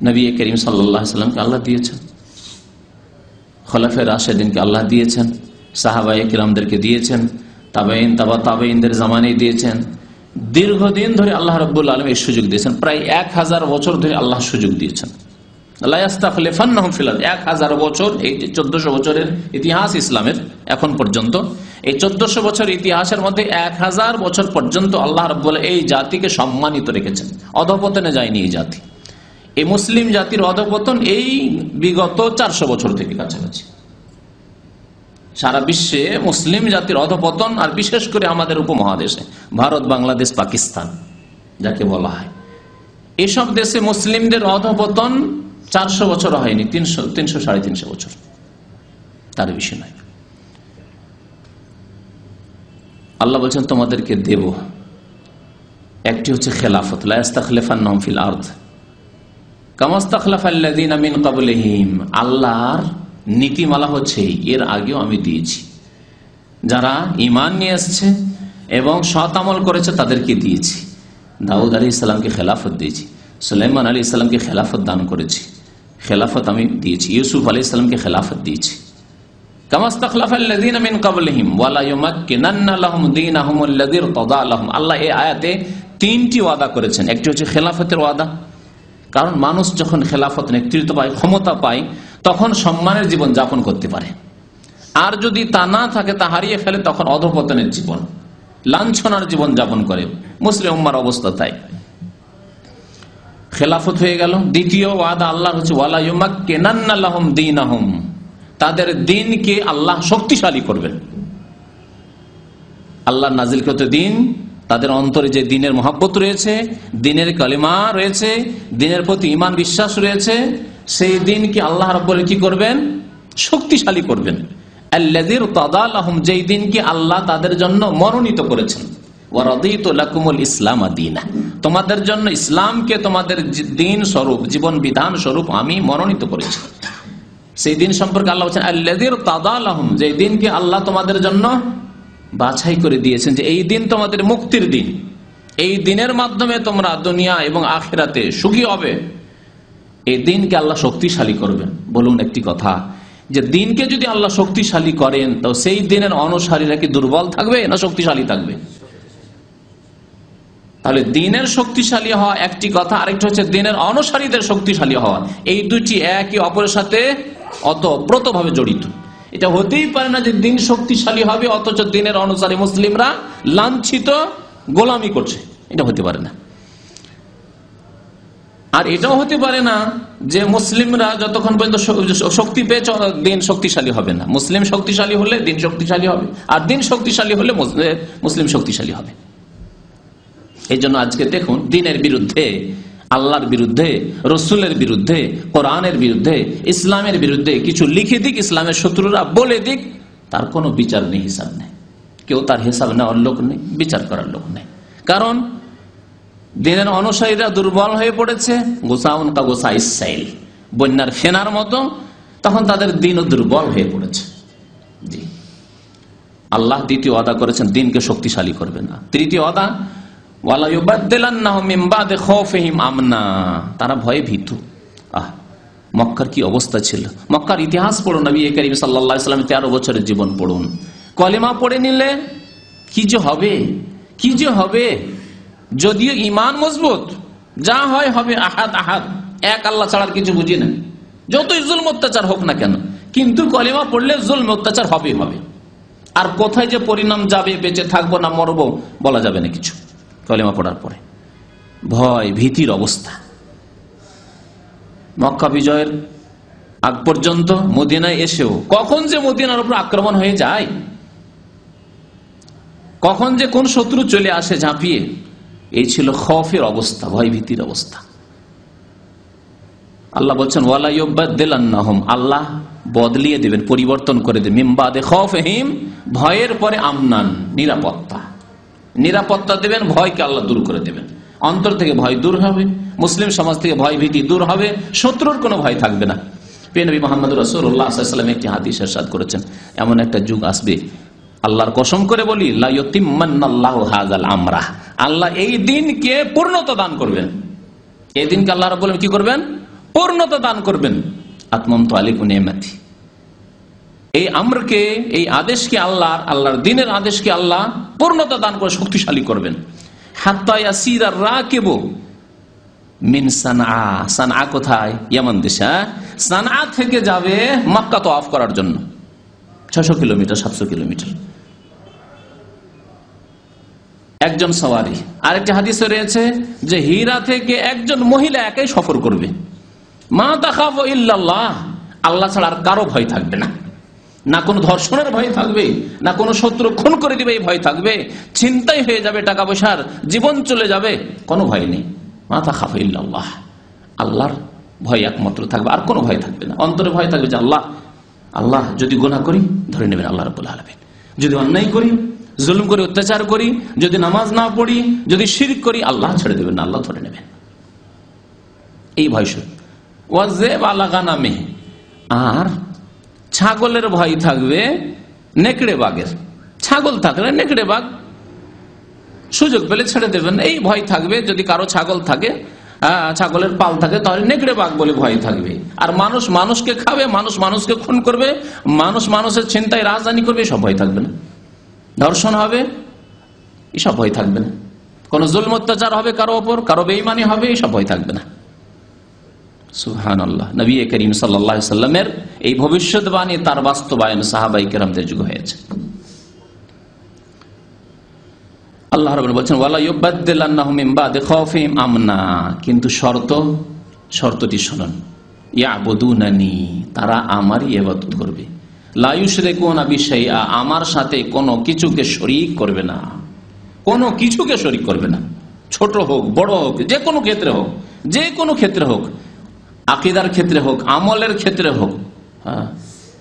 নবী করিম সাল্লাল্লাহু আলাইহি ওয়াসাল্লামকে আল্লাহ দিয়েছেন, খোলাফায়ে রাশেদিনকে আল্লাহ দিয়েছেন, সাহাবায়ে কিরামদেরকে দিয়েছেন, তাবেঈন তাবেঈনদের জামানায় দিয়েছেন। দীর্ঘদিন ধরে আল্লাহ রাব্বুল আলামিন এই সুযোগ দিয়েছেন, প্রায় 1000 বছর ধরে আল্লাহ সুযোগ দিয়েছেন। লা ইস্তাখলিফান্নাহুম ফিল আরদ, 1000 বছর, এই 1400 বছরের ইতিহাস ইসলামের এখন পর্যন্ত, এই 1400 বছর ইতিহাসের মধ্যে 1000 বছর পর্যন্ত আল্লাহ রাব্বুল এই জাতিকে সম্মানিত রেখেছেন, অধঃপতনে যায়নি এই জাতি। এই মুসলিম জাতির অধঃপতন এই বিগত 400 বছর থেকে কাছাকাছি। সারা বিশ্বে মুসলিম জাতির অধঃপতন, আর বিশেষ করে আমাদের উপমহাদেশে ভারত, বাংলাদেশ, পাকিস্তান যাকে বলা হয়, এসব দেশে মুসলিমদের অধঃপতন 400 বছর হয়নি, 300 সাড়ে 300 বছর, তার বেশি নয়। আল্লাহ বলছেন তোমাদেরকে দেব, একটি হচ্ছে খেলাফত, লা ইস্তাখলিফান্নাহুম ফিল আরদ কামা ইস্তাখলাফাল্লাযীনা মিন ক্বাবলিহিম। আল্লাহর নীতিমালা হচ্ছে এর আগেও আমি দিয়েছি, যারা ঈমান নিয়ে এসেছে এবং সৎ আমল করেছে তাদেরকে দিয়েছি। দাউদ আলাইহিস সালামকে খেলাফত দিয়েছি, সুলাইমান আলাইহিস সালামকে খেলাফত দান করেছি, খেলাফত আমি দিয়েছি। ইউসুফ আলাইহিস সালামকে খেলাফত দিয়েছি। কামা ইস্তাখলাফাল্লাযীনা মিন ক্বাবলিহিম ওয়া লা ইউমাক্কিনান্না লাহুম দীনাহুমুল্লাযী ইরতাদা লাহুম। আল্লাহ এই আয়াতে 3টি ওয়াদা করেছেন। একটি হচ্ছে খেলাফতের ওয়াদা, কারণ মানুষ যখন খেলাফত, নেতৃত্ব পায়, ক্ষমতা পায়, তখন সম্মানের জীবন যাপন করতে পারে। আর যদি তা না থাকে, তা হারিয়ে ফেলে, তখন অধঃপতনের জীবন, লাঞ্ছনার জীবন যাপন করে। মুসলিম উম্মার অবস্থা তাই। খেলাফত হয়ে গেল। দ্বিতীয় ওয়াদা আল্লাহর হচ্ছে ওয়ালা ইউমাক্কিনান্না লাহুম দীনাহুম, তাদের দ্বীনকে আল্লাহ শক্তিশালী করবেন। আল্লাহর নাজিলকৃত দ্বীন, তাদের অন্তরে যে দ্বীনের মহব্বত রয়েছে, দ্বীনের কালিমা রয়েছে, দ্বীনের প্রতি ঈমান বিশ্বাস রয়েছে, সেই দ্বীনকে আল্লাহ রাব্বুল কি করবেন? শক্তিশালী করবেন। আল্লাযী ইরতাদা লাহুম, যেই দ্বীনকে আল্লাহ তাদের জন্য মনোনীত করেছেন। ওয়া রাদিতু লাকুমুল ইসলাম দীনা, তোমাদের জন্য ইসলামকে তোমাদের দ্বীন স্বরূপ, জীবন বিধান স্বরূপ আমি মনোনীত করেছি। সেই দিন সম্পর্কে আল্লাহ বলছেন আল্লাযী ইরতাদা লাহুম, যে দিনকে আল্লাহ তোমাদের জন্য বাছাই করে দিয়েছেন, যে এই দিন তোমাদের মুক্তির দিন, এই দিনের মাধ্যমে তোমরা দুনিয়া এবং আখিরাতে সুখী হবে। এই দিনকে আল্লাহ শক্তিশালী করবেন। বলুন একটি কথা, যে দিনকে যদি আল্লাহ শক্তিশালী করেন, তো সেই দিনের অনুসারীরা কি দুর্বল থাকবে না শক্তিশালী থাকবে? তাহলে দিনের শক্তিশালী হওয়া একটি কথা, আরেকটা হচ্ছে দিনের অনুসারীদের শক্তিশালী হওয়া। এই দুটি একে অপরের সাথে ওতপ্রোতভাবে জড়িত। এটা হতেই পারে না যে দিন শক্তিশালী হবে অথচ দিনের অনুসারী মুসলিমরা লাঞ্ছিত, গোলামি করছে, এটা হতে পারে না। আর এটাও হতে পারে না যে মুসলিমরা যতক্ষণ পর্যন্ত শক্তি পেয়েছে দিন শক্তিশালী হবে না। মুসলিম শক্তিশালী হলে দিন শক্তিশালী হবে, আর দিন শক্তিশালী হলে মুসলিম শক্তিশালী হবে। এই জন্য আজকে দেখুন, দিনের বিরুদ্ধে, আল্লাহর বিরুদ্ধে, রসুলের বিরুদ্ধে, কোরআনের বিরুদ্ধে, ইসলামের বিরুদ্ধে কিছু লিখে দিক ইসলামের শত্রুরা, বলে দিক, তার কোনো বিচার নেই, হিসাব নেই। কেউ তার হিসাব নেওয়ার লোক নেই, বিচার করার লোক নেই। কারণ দিনের অনুসারীরা দুর্বল হয়ে পড়েছে, গোসাউন কা গোসা ইসাইল, বন্যার ফেনার মতো, তখন তাদের দিনও দুর্বল হয়ে পড়েছে। জি, আল্লাহ দ্বিতীয় ওয়াদা করেছেন দিনকে শক্তিশালী করবে না। তৃতীয় ওয়াদা ওয়ালা ইউবাদদিলান্নাহুম মিন বাদি খাউফিহিম আমনা, তারা ভয়ে ভীতু। মক্কার কি অবস্থা ছিল! মক্কার ইতিহাস পড়ুন, নবী করিম সাল্লাল্লাহু আলাইহি ওয়াসাল্লামের 13 বছরের জীবন পড়ুন। কলেমা পড়ে নিলে কি যে হবে, কি যে হবে! যদিও ঈমান মজবুত, যা হয় হবে, আহাদ আহাদ, এক আল্লাহ ছাড়ার কিছু বুঝি না, যতই জুলম অত্যাচার হোক না কেন, কিন্তু কলেমা পড়লে জুলম অত্যাচার হবেই হবে। আর কোথায় যে পরিণাম যাবে, বেঁচে থাকবো না মরবো, বলা যাবে না কিছু। কলেমা পড়ার পরে ভয় ভীতির অবস্থা। মক্কা বিজয়ের আগ পর্যন্ত মদিনায় এসেও কখন যে মদিনার উপর আক্রমণ হয়ে যায়, কখন যে কোন শত্রু চলে আসে ঝাঁপিয়ে, এই ছিল খৌফের অবস্থা, ভয় ভীতির অবস্থা। আল্লাহ বলছেন ওয়ালা ইউবাদদিলান্নাহুম, আল্লাহ বদলিয়ে দেবেন, পরিবর্তন করে দেবেন, মিন বাদে খাউফিহিম, ভয়ের পরে আমনান, নিরাপত্তা। নিরাপত্তা দেবেন, ভয়কে আল্লাহ দূর করে দেবেন। অন্তর থেকে ভয় দূর হবে, মুসলিম সমাজ থেকে ভয় ভীতি দূর হবে, শত্রুর কোনো ভয় থাকবে না। প্রিয় নবী মুহাম্মদ রাসূলুল্লাহ সাল্লাল্লাহু আলাইহি ওয়াসাল্লাম একটি হাদিস ইরশাদ করেছেন, এমন একটা যুগ আসবে, আল্লাহর কসম করে বলি, লা ইউতিম্মান্নাল্লাহু হাযাল আমরা, আল্লাহ এই দিনকে পূর্ণতা দান করবেন। এই দিনকে আল্লাহ রাব্বুল আলামিন কি করবেন? পূর্ণতা দান করবেন। আতমামতু আলাইকুম নি'মাতি, এই আমরকে, এই আদেশকে, আল্লাহর দিনের আদেশকে আল্লাহ পূর্ণতা দান করে শক্তিশালী করবেন। হাত্তা ইয়াসিরা রাকিবু মিন সানআ, সানআ কোথায়? ইয়ামান দেশে। সানআ থেকে যাবে মক্কা তওয়াফ করার জন্য 600 কিলোমিটার 700 কিলোমিটার একজন সওয়ারি। আরেকটি হাদিসে রয়েছে যে হীরা থেকে একজন মহিলা একাই সফর করবে। মা তাখাফু ইল্লাল্লাহ, আল্লাহ ছাড়া আর কারো ভয় থাকবে না। না কোনো ধর্ষণের ভয় থাকবে, না কোনো শত্রু খুন করে দিবে এই ভয় থাকবে, চিন্তাই হয়ে যাবে, টাকা পয়সার জীবন চলে যাবে, কোনো ভয় নেই। মা তাখাফু ইল্লাল্লাহ, আল্লাহর ভয় একমাত্র থাকবে, আর কোনো ভয় থাকবে না। অন্তরে ভয় থাকবে যে আল্লাহ যদি গুনাহ করি ধরে নেবেন আল্লাহ রাব্বুল আলামিন, যদি অন্যায় করি, জুলুম করি, অত্যাচার করি, যদি নামাজ না পড়ি, যদি শিরক করি, আল্লাহ ছেড়ে দেবেন না, আল্লাহ ধরে নেবেন। এই ভয় শুধু। ওয়াজেব আলা গানামে, আর ছাগলের ভয় থাকবে নেকড়ে বাঘের। ছাগল থাকলে নেকড়ে বাঘ সুযোগ পেলে ছেড়ে দেবেন, এই ভয় থাকবে। যদি কারো ছাগল থাকে, ছাগলের পাল থাকে, তাহলে নেকড়ে বাঘ বলে ভয় থাকবে। আর মানুষ মানুষকে খাবে, মানুষ মানুষকে খুন করবে, মানুষ মানুষের চিন্তায় রাজধানী করবে, সব ভয় থাকবে না। ধর্ষণ হবে, এসব ভয় থাকবে না। কোন জুলম অত্যাচার হবে কারো ওপর, কারো বেঈমানি হবে, এসব ভয় থাকবে না। সুবহানাল্লাহ। নবী করিম সাল্লাল্লাহু আলাইহি সাল্লামের এই ভবিষ্যৎবাণী, তার বাস্তবায়ন সাহাবায়ে কেরামদের যুগে হয়েছে। আল্লাহ রাব্বুল বলছেন ওয়ালা ইউবাদদিলান্নাহুম মিন বাদি খাউফিহিম আমনা, কিন্তু শর্তটি শুনুন, ইয়াবুদুনানি, তারা আমারই ইবাদত করবে, লা ইউশরিকুনা বি শাইআ, আমার সাথে কোনো কিছুকে শরীক করবে না, কোনো কিছুকে শরীক করবে না, ছোট হোক বড় হোক, যে কোনো ক্ষেত্রে হোক, যে কোনো ক্ষেত্রে হোক, আকীদার ক্ষেত্রে হোক, আমলের ক্ষেত্রে হোক,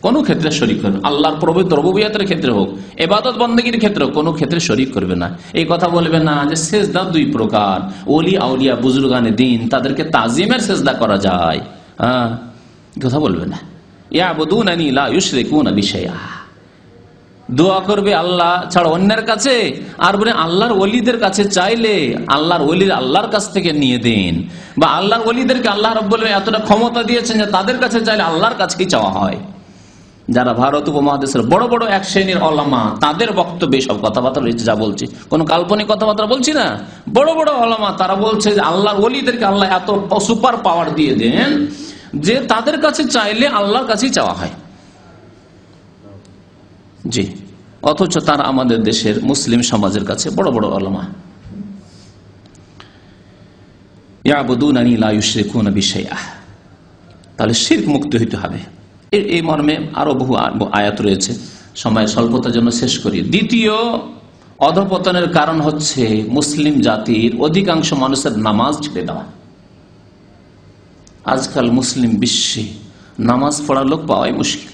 কোন ক্ষেত্রে শরীক করবে, আল্লাহর পবিত্র রুবুবিয়তের ক্ষেত্রে হোক, ইবাদত বন্দেগীর ক্ষেত্রে হোক, কোন ক্ষেত্রে শরীক করবে না। এই কথা বলবে না যে সেজদা দুই প্রকার, ওলি আউলিয়া বুজুর্গানে দিন তাদেরকে তাজিমের সেজদা করা যায়, কথা বলবে না। ইয়াবুদুনানি লা ইউশরিকুনা বি শাইআ, দোয়া করবে আল্লাহ ছাড়া অন্যের কাছে, আর বলে আল্লাহর ওলিদের কাছে চাইলে আল্লাহর ওলির আল্লাহর কাছ থেকে নিয়ে দেন, বা আল্লাহর ওলিদেরকে আল্লাহ রাব্বুল আলামিন এতটা ক্ষমতা দিয়েছেন যে তাদের কাছে চাইলে আল্লাহর কাছেই চাওয়া হয়। যারা ভারত উপমহাদেশের বড় বড় এক শ্রেণীর ওলামা, তাদের বক্তব্যে সব কথাবার্তা রয়েছে, যা বলছি কোনো কাল্পনিক কথাবার্তা বলছি না। বড় বড় ওলামা তারা বলছে যে আল্লাহর ওলিদেরকে আল্লাহ এত সুপার পাওয়ার দিয়ে দেন যে তাদের কাছে চাইলে আল্লাহর কাছেই চাওয়া হয়। জি, অথচ তারা আমাদের দেশের মুসলিম সমাজের কাছে বড় বড় ওলামা। ইয়াবুদুনানি লা ইউশরিকুনা বি শাইআ, তাহলে শিরক মুক্ত হইতে হবে। এই মর্মে আরো বহু আয়াত রয়েছে, সময় স্বল্পতার জন্য শেষ করি। দ্বিতীয় অধপতনের কারণ হচ্ছে মুসলিম জাতির অধিকাংশ মানুষের নামাজ ছেড়ে দেওয়া। আজকাল মুসলিম বিশ্বে নামাজ পড়ার লোক পাওয়াই মুশকিল।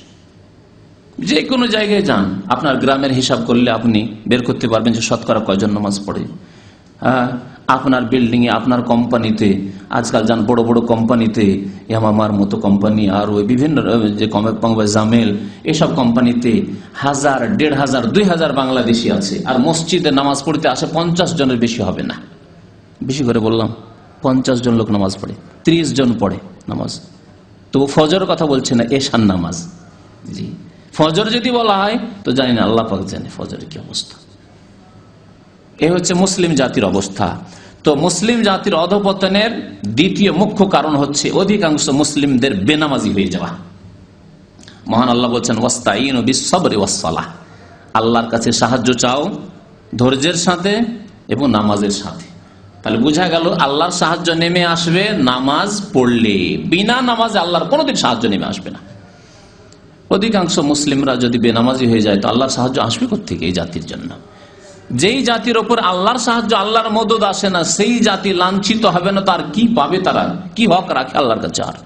যে কোনো জায়গায় যান, আপনার গ্রামের হিসাব করলে আপনি বের করতে পারবেন যে শতকরা কয়জন নামাজ পড়ে। আপনার বিল্ডিং এ, আপনার কোম্পানিতে, আজকাল যান বড় বড় কোম্পানিতে, ইয়ামামার মতো কোম্পানি, আর ওই বিভিন্ন যে জামেল, এসব কোম্পানিতে 1000, 1500, 2000 বাংলাদেশি আছে, আর মসজিদে নামাজ পড়তে আসে 50 জনের বেশি হবে না। বেশি করে বললাম, 50 জন লোক নামাজ পড়ে, 30 জন পড়ে নামাজ। তো ফজর কথা বলছে না, এশার নামাজ। জি, ফজর যদি বলা হয় তো জানি না, আল্লাহ পাক জানে ফজরের কি অবস্থা। এ হচ্ছে মুসলিম জাতির অবস্থা। তো মুসলিম জাতির অধপতনের দ্বিতীয় মুখ্য কারণ হচ্ছে অধিকাংশ মুসলিমদের বেনামাজি হয়ে যাওয়া। মহান আল্লাহ বলছেন ওয়াস্তাইনু বিস-সাবরি ওয়াস-সালাহ, আল্লাহর কাছে সাহায্য চাও ধৈর্যের সাথে এবং নামাজের সাথে। তাহলে বোঝা গেল আল্লাহর সাহায্য নেমে আসবে নামাজ পড়লে, বিনা নামাজে আল্লাহর কোনোদিন সাহায্য নেমে আসবে না। অধিকাংশ মুসলিমরা যদি বেনামাজি হয়ে যায় তো আল্লাহর সাহায্য আসবে কোত্থেকে এই জাতির জন্য? যেই জাতির ওপর আল্লাহর সাহায্য, আল্লাহর মদদ আসে না, সেই জাতি লাঞ্ছিত হবে না, তার কি পাবে? তারা কি হক রাখে আল্লাহর কাছে? আর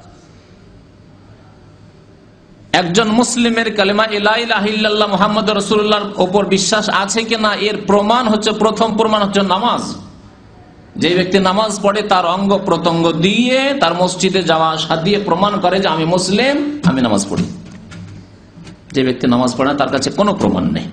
একজন মুসলিমের কালেমা লা ইলাহা ইল্লাল্লাহ মুহাম্মাদুর রাসূলুল্লাহর উপর বিশ্বাস আছে কিনা এর প্রমাণ হচ্ছে, প্রথম প্রমাণ হচ্ছে নামাজ। যে ব্যক্তি নামাজ পড়ে তার অঙ্গ প্রত্যঙ্গ দিয়ে, তার মসজিদে যাওয়া আসা দিয়ে প্রমাণ করে যে আমি মুসলিম, আমি নামাজ পড়ি। যে ব্যক্তি নামাজ পড়ে না তার কাছে কোনো প্রমাণ নেই।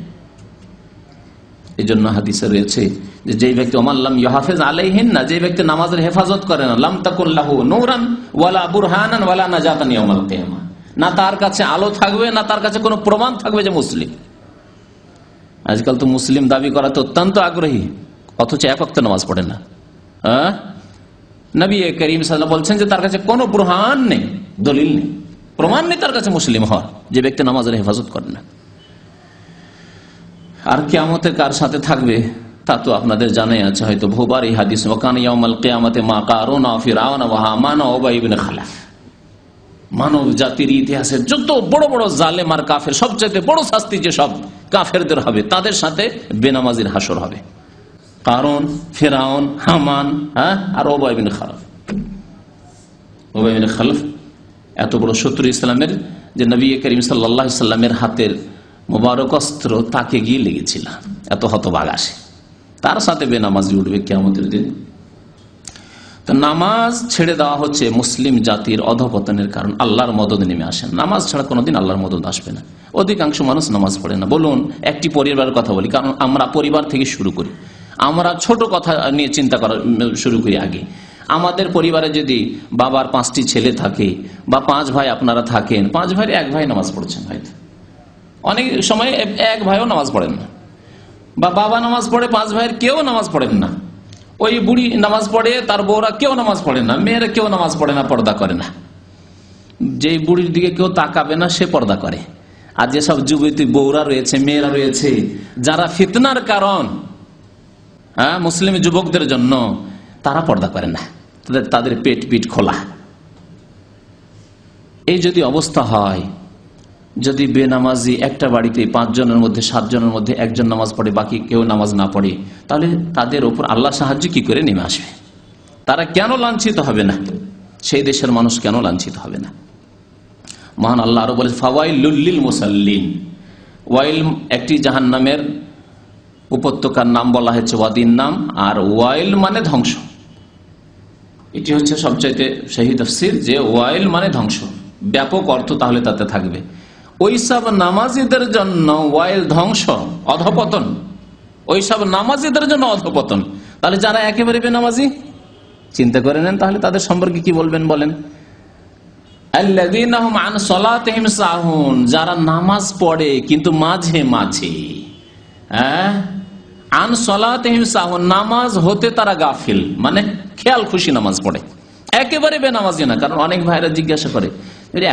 এই জন্য হাদিসে রয়েছে যে যেই ব্যক্তি ওমাল্লাম ইউহাফিজ আলাইহিন্না, যে ব্যক্তি নামাজের হেফাজত করে না, লাম তাকুন লাহু নূরান ওয়ালা বুরহানান ওয়ালা নাজাতান ইয়াউমাল কিয়ামা, না তার কাছে আলো থাকবে, না তার কাছে কোনো প্রমাণ থাকবে যে মুসলিম। আজকাল তো মুসলিম দাবি করাতে অত্যন্ত আগ্রহী, অথচ এক ওয়াক্ত নামাজ পড়ে না। নবী করিম সাল্লাল্লাহু আলাইহি ওয়াসাল্লাম বলছেন যে তার কাছে কোনো বুরহান নেই, দলিল নেই, প্রমাণ নেই তার কাছে মুসলিম হওয়ার, যে ব্যক্তি নামাজের হেফাজত করে না। আর কিয়ামতে কার সাথে থাকবে তা তো আপনাদের জানাই আছে হয়তো বহুবার এই হাদিস, ওয়াকানা ইয়াউমাল কিয়ামাতি মা কারুন ওয়া ফিরআউন ওয়া হামান ওয়া উবাই ইবনে খালাফ। মানব জাতির ইতিহাসের যত বড় বড় জালেম আর কাফের, সবচেয়ে বড় শাস্তি যে সব কাফেরদের হবে, তাদের সাথে বেনামাজির হাসর হবে। কারুন, ফিরআউন, হামান, আর উবাই ইবনে খালাফ। উবাই ইবনে খালাফ এত বড় শত্রু ইসলামের, যে নবী করিম সাল্লাল্লাহু আলাইহি সাল্লামের হাতের মোবারক অস্ত্র তাকে গিয়ে লেগেছিল। এত হতভাগ আসে, তার সাথে বেনামাজি উঠবে কিয়ামতের দিন। তো নামাজ ছেড়ে দেওয়া হচ্ছে মুসলিম জাতির অধঃপতনের কারণ। আল্লাহর মদদ নেমে আসেন, নামাজ ছাড়া কোনোদিন আল্লাহর মদদ আসবে না। অধিকাংশ মানুষ নামাজ পড়ে না। বলুন, একটি পরিবারের কথা বলি, কারণ আমরা পরিবার থেকে শুরু করি, আমরা ছোট কথা নিয়ে চিন্তা করা শুরু করি আগে। আমাদের পরিবারে যদি বাবার 5টি ছেলে থাকে বা 5 ভাই আপনারা থাকেন, 5 ভাইয়ের 1 ভাই নামাজ পড়ছেন, হয়তো অনেক সময় 1 ভাইও নামাজ পড়েন না, বা বাবা নামাজ পড়ে 5 ভাইয়ের কেউ নামাজ পড়েন না, ওই বুড়ি নামাজ পড়ে তার বউরা কেউ নামাজ পড়ে না, মেয়েরা কেউ নামাজ পড়ে না, পর্দা করে না। যেই বুড়ির দিকে কেউ তাকাবে না সে পর্দা করে। আর যেসব যুবতী বউরা রয়েছে, মেয়েরা রয়েছে, যারা ফিতনার কারণ মুসলিম যুবকদের জন্য, তারা পর্দা করে না, তাদের পেট পিঠ খোলা। এই যদি অবস্থা হয়, যদি বেনামাজি একটা বাড়িতে 5 জনের মধ্যে 7 জনের মধ্যে 1 জন নামাজ পড়ে, বাকি কেউ নামাজ না পড়ে, তাহলে তাদের উপর আল্লাহ সাহায্য কি করে নেমে আসবে? তারা কেন লাঞ্ছিত হবে না? সেই দেশের মানুষ কেন লাঞ্ছিত হবে না? মহান আল্লাহ আরো বলে, ফাওয়াইলুল লিল মুসাল্লিন। ওয়াইল একটি জাহান্নামের উপত্যকার নাম বলা হয়েছে, ওয়াদির নাম। আর ওয়াইল মানে ধ্বংস। এটি হচ্ছে সবচাইতে সহি তাফসীর, যে ওয়াইল মানে ধ্বংস, ব্যাপক অর্থ তাহলে তাতে থাকবে। ওইসব নামাজিদের জন্য ওয়াইল ধ্বংস, অধপতন, ওইসব নামাজিদের জন্য অধপতন। তাহলে যারা একেবারে বেনামাজি, চিন্তা করে নেন তাহলে তাদের সম্পর্কে কি বলবেন বলেন। আল্লাযীনা হুম আন সালাতিহিম সাহুন, যারা নামাজ পড়ে কিন্তু মাঝে মাঝে, আন সালাতিহিম সাহুন, নামাজ হতে তারা গাফিল, মানে খেয়াল খুশি নামাজ পড়ে, একেবারে বেনামাজি না। কারণ অনেক ভাইরা জিজ্ঞাসা করে,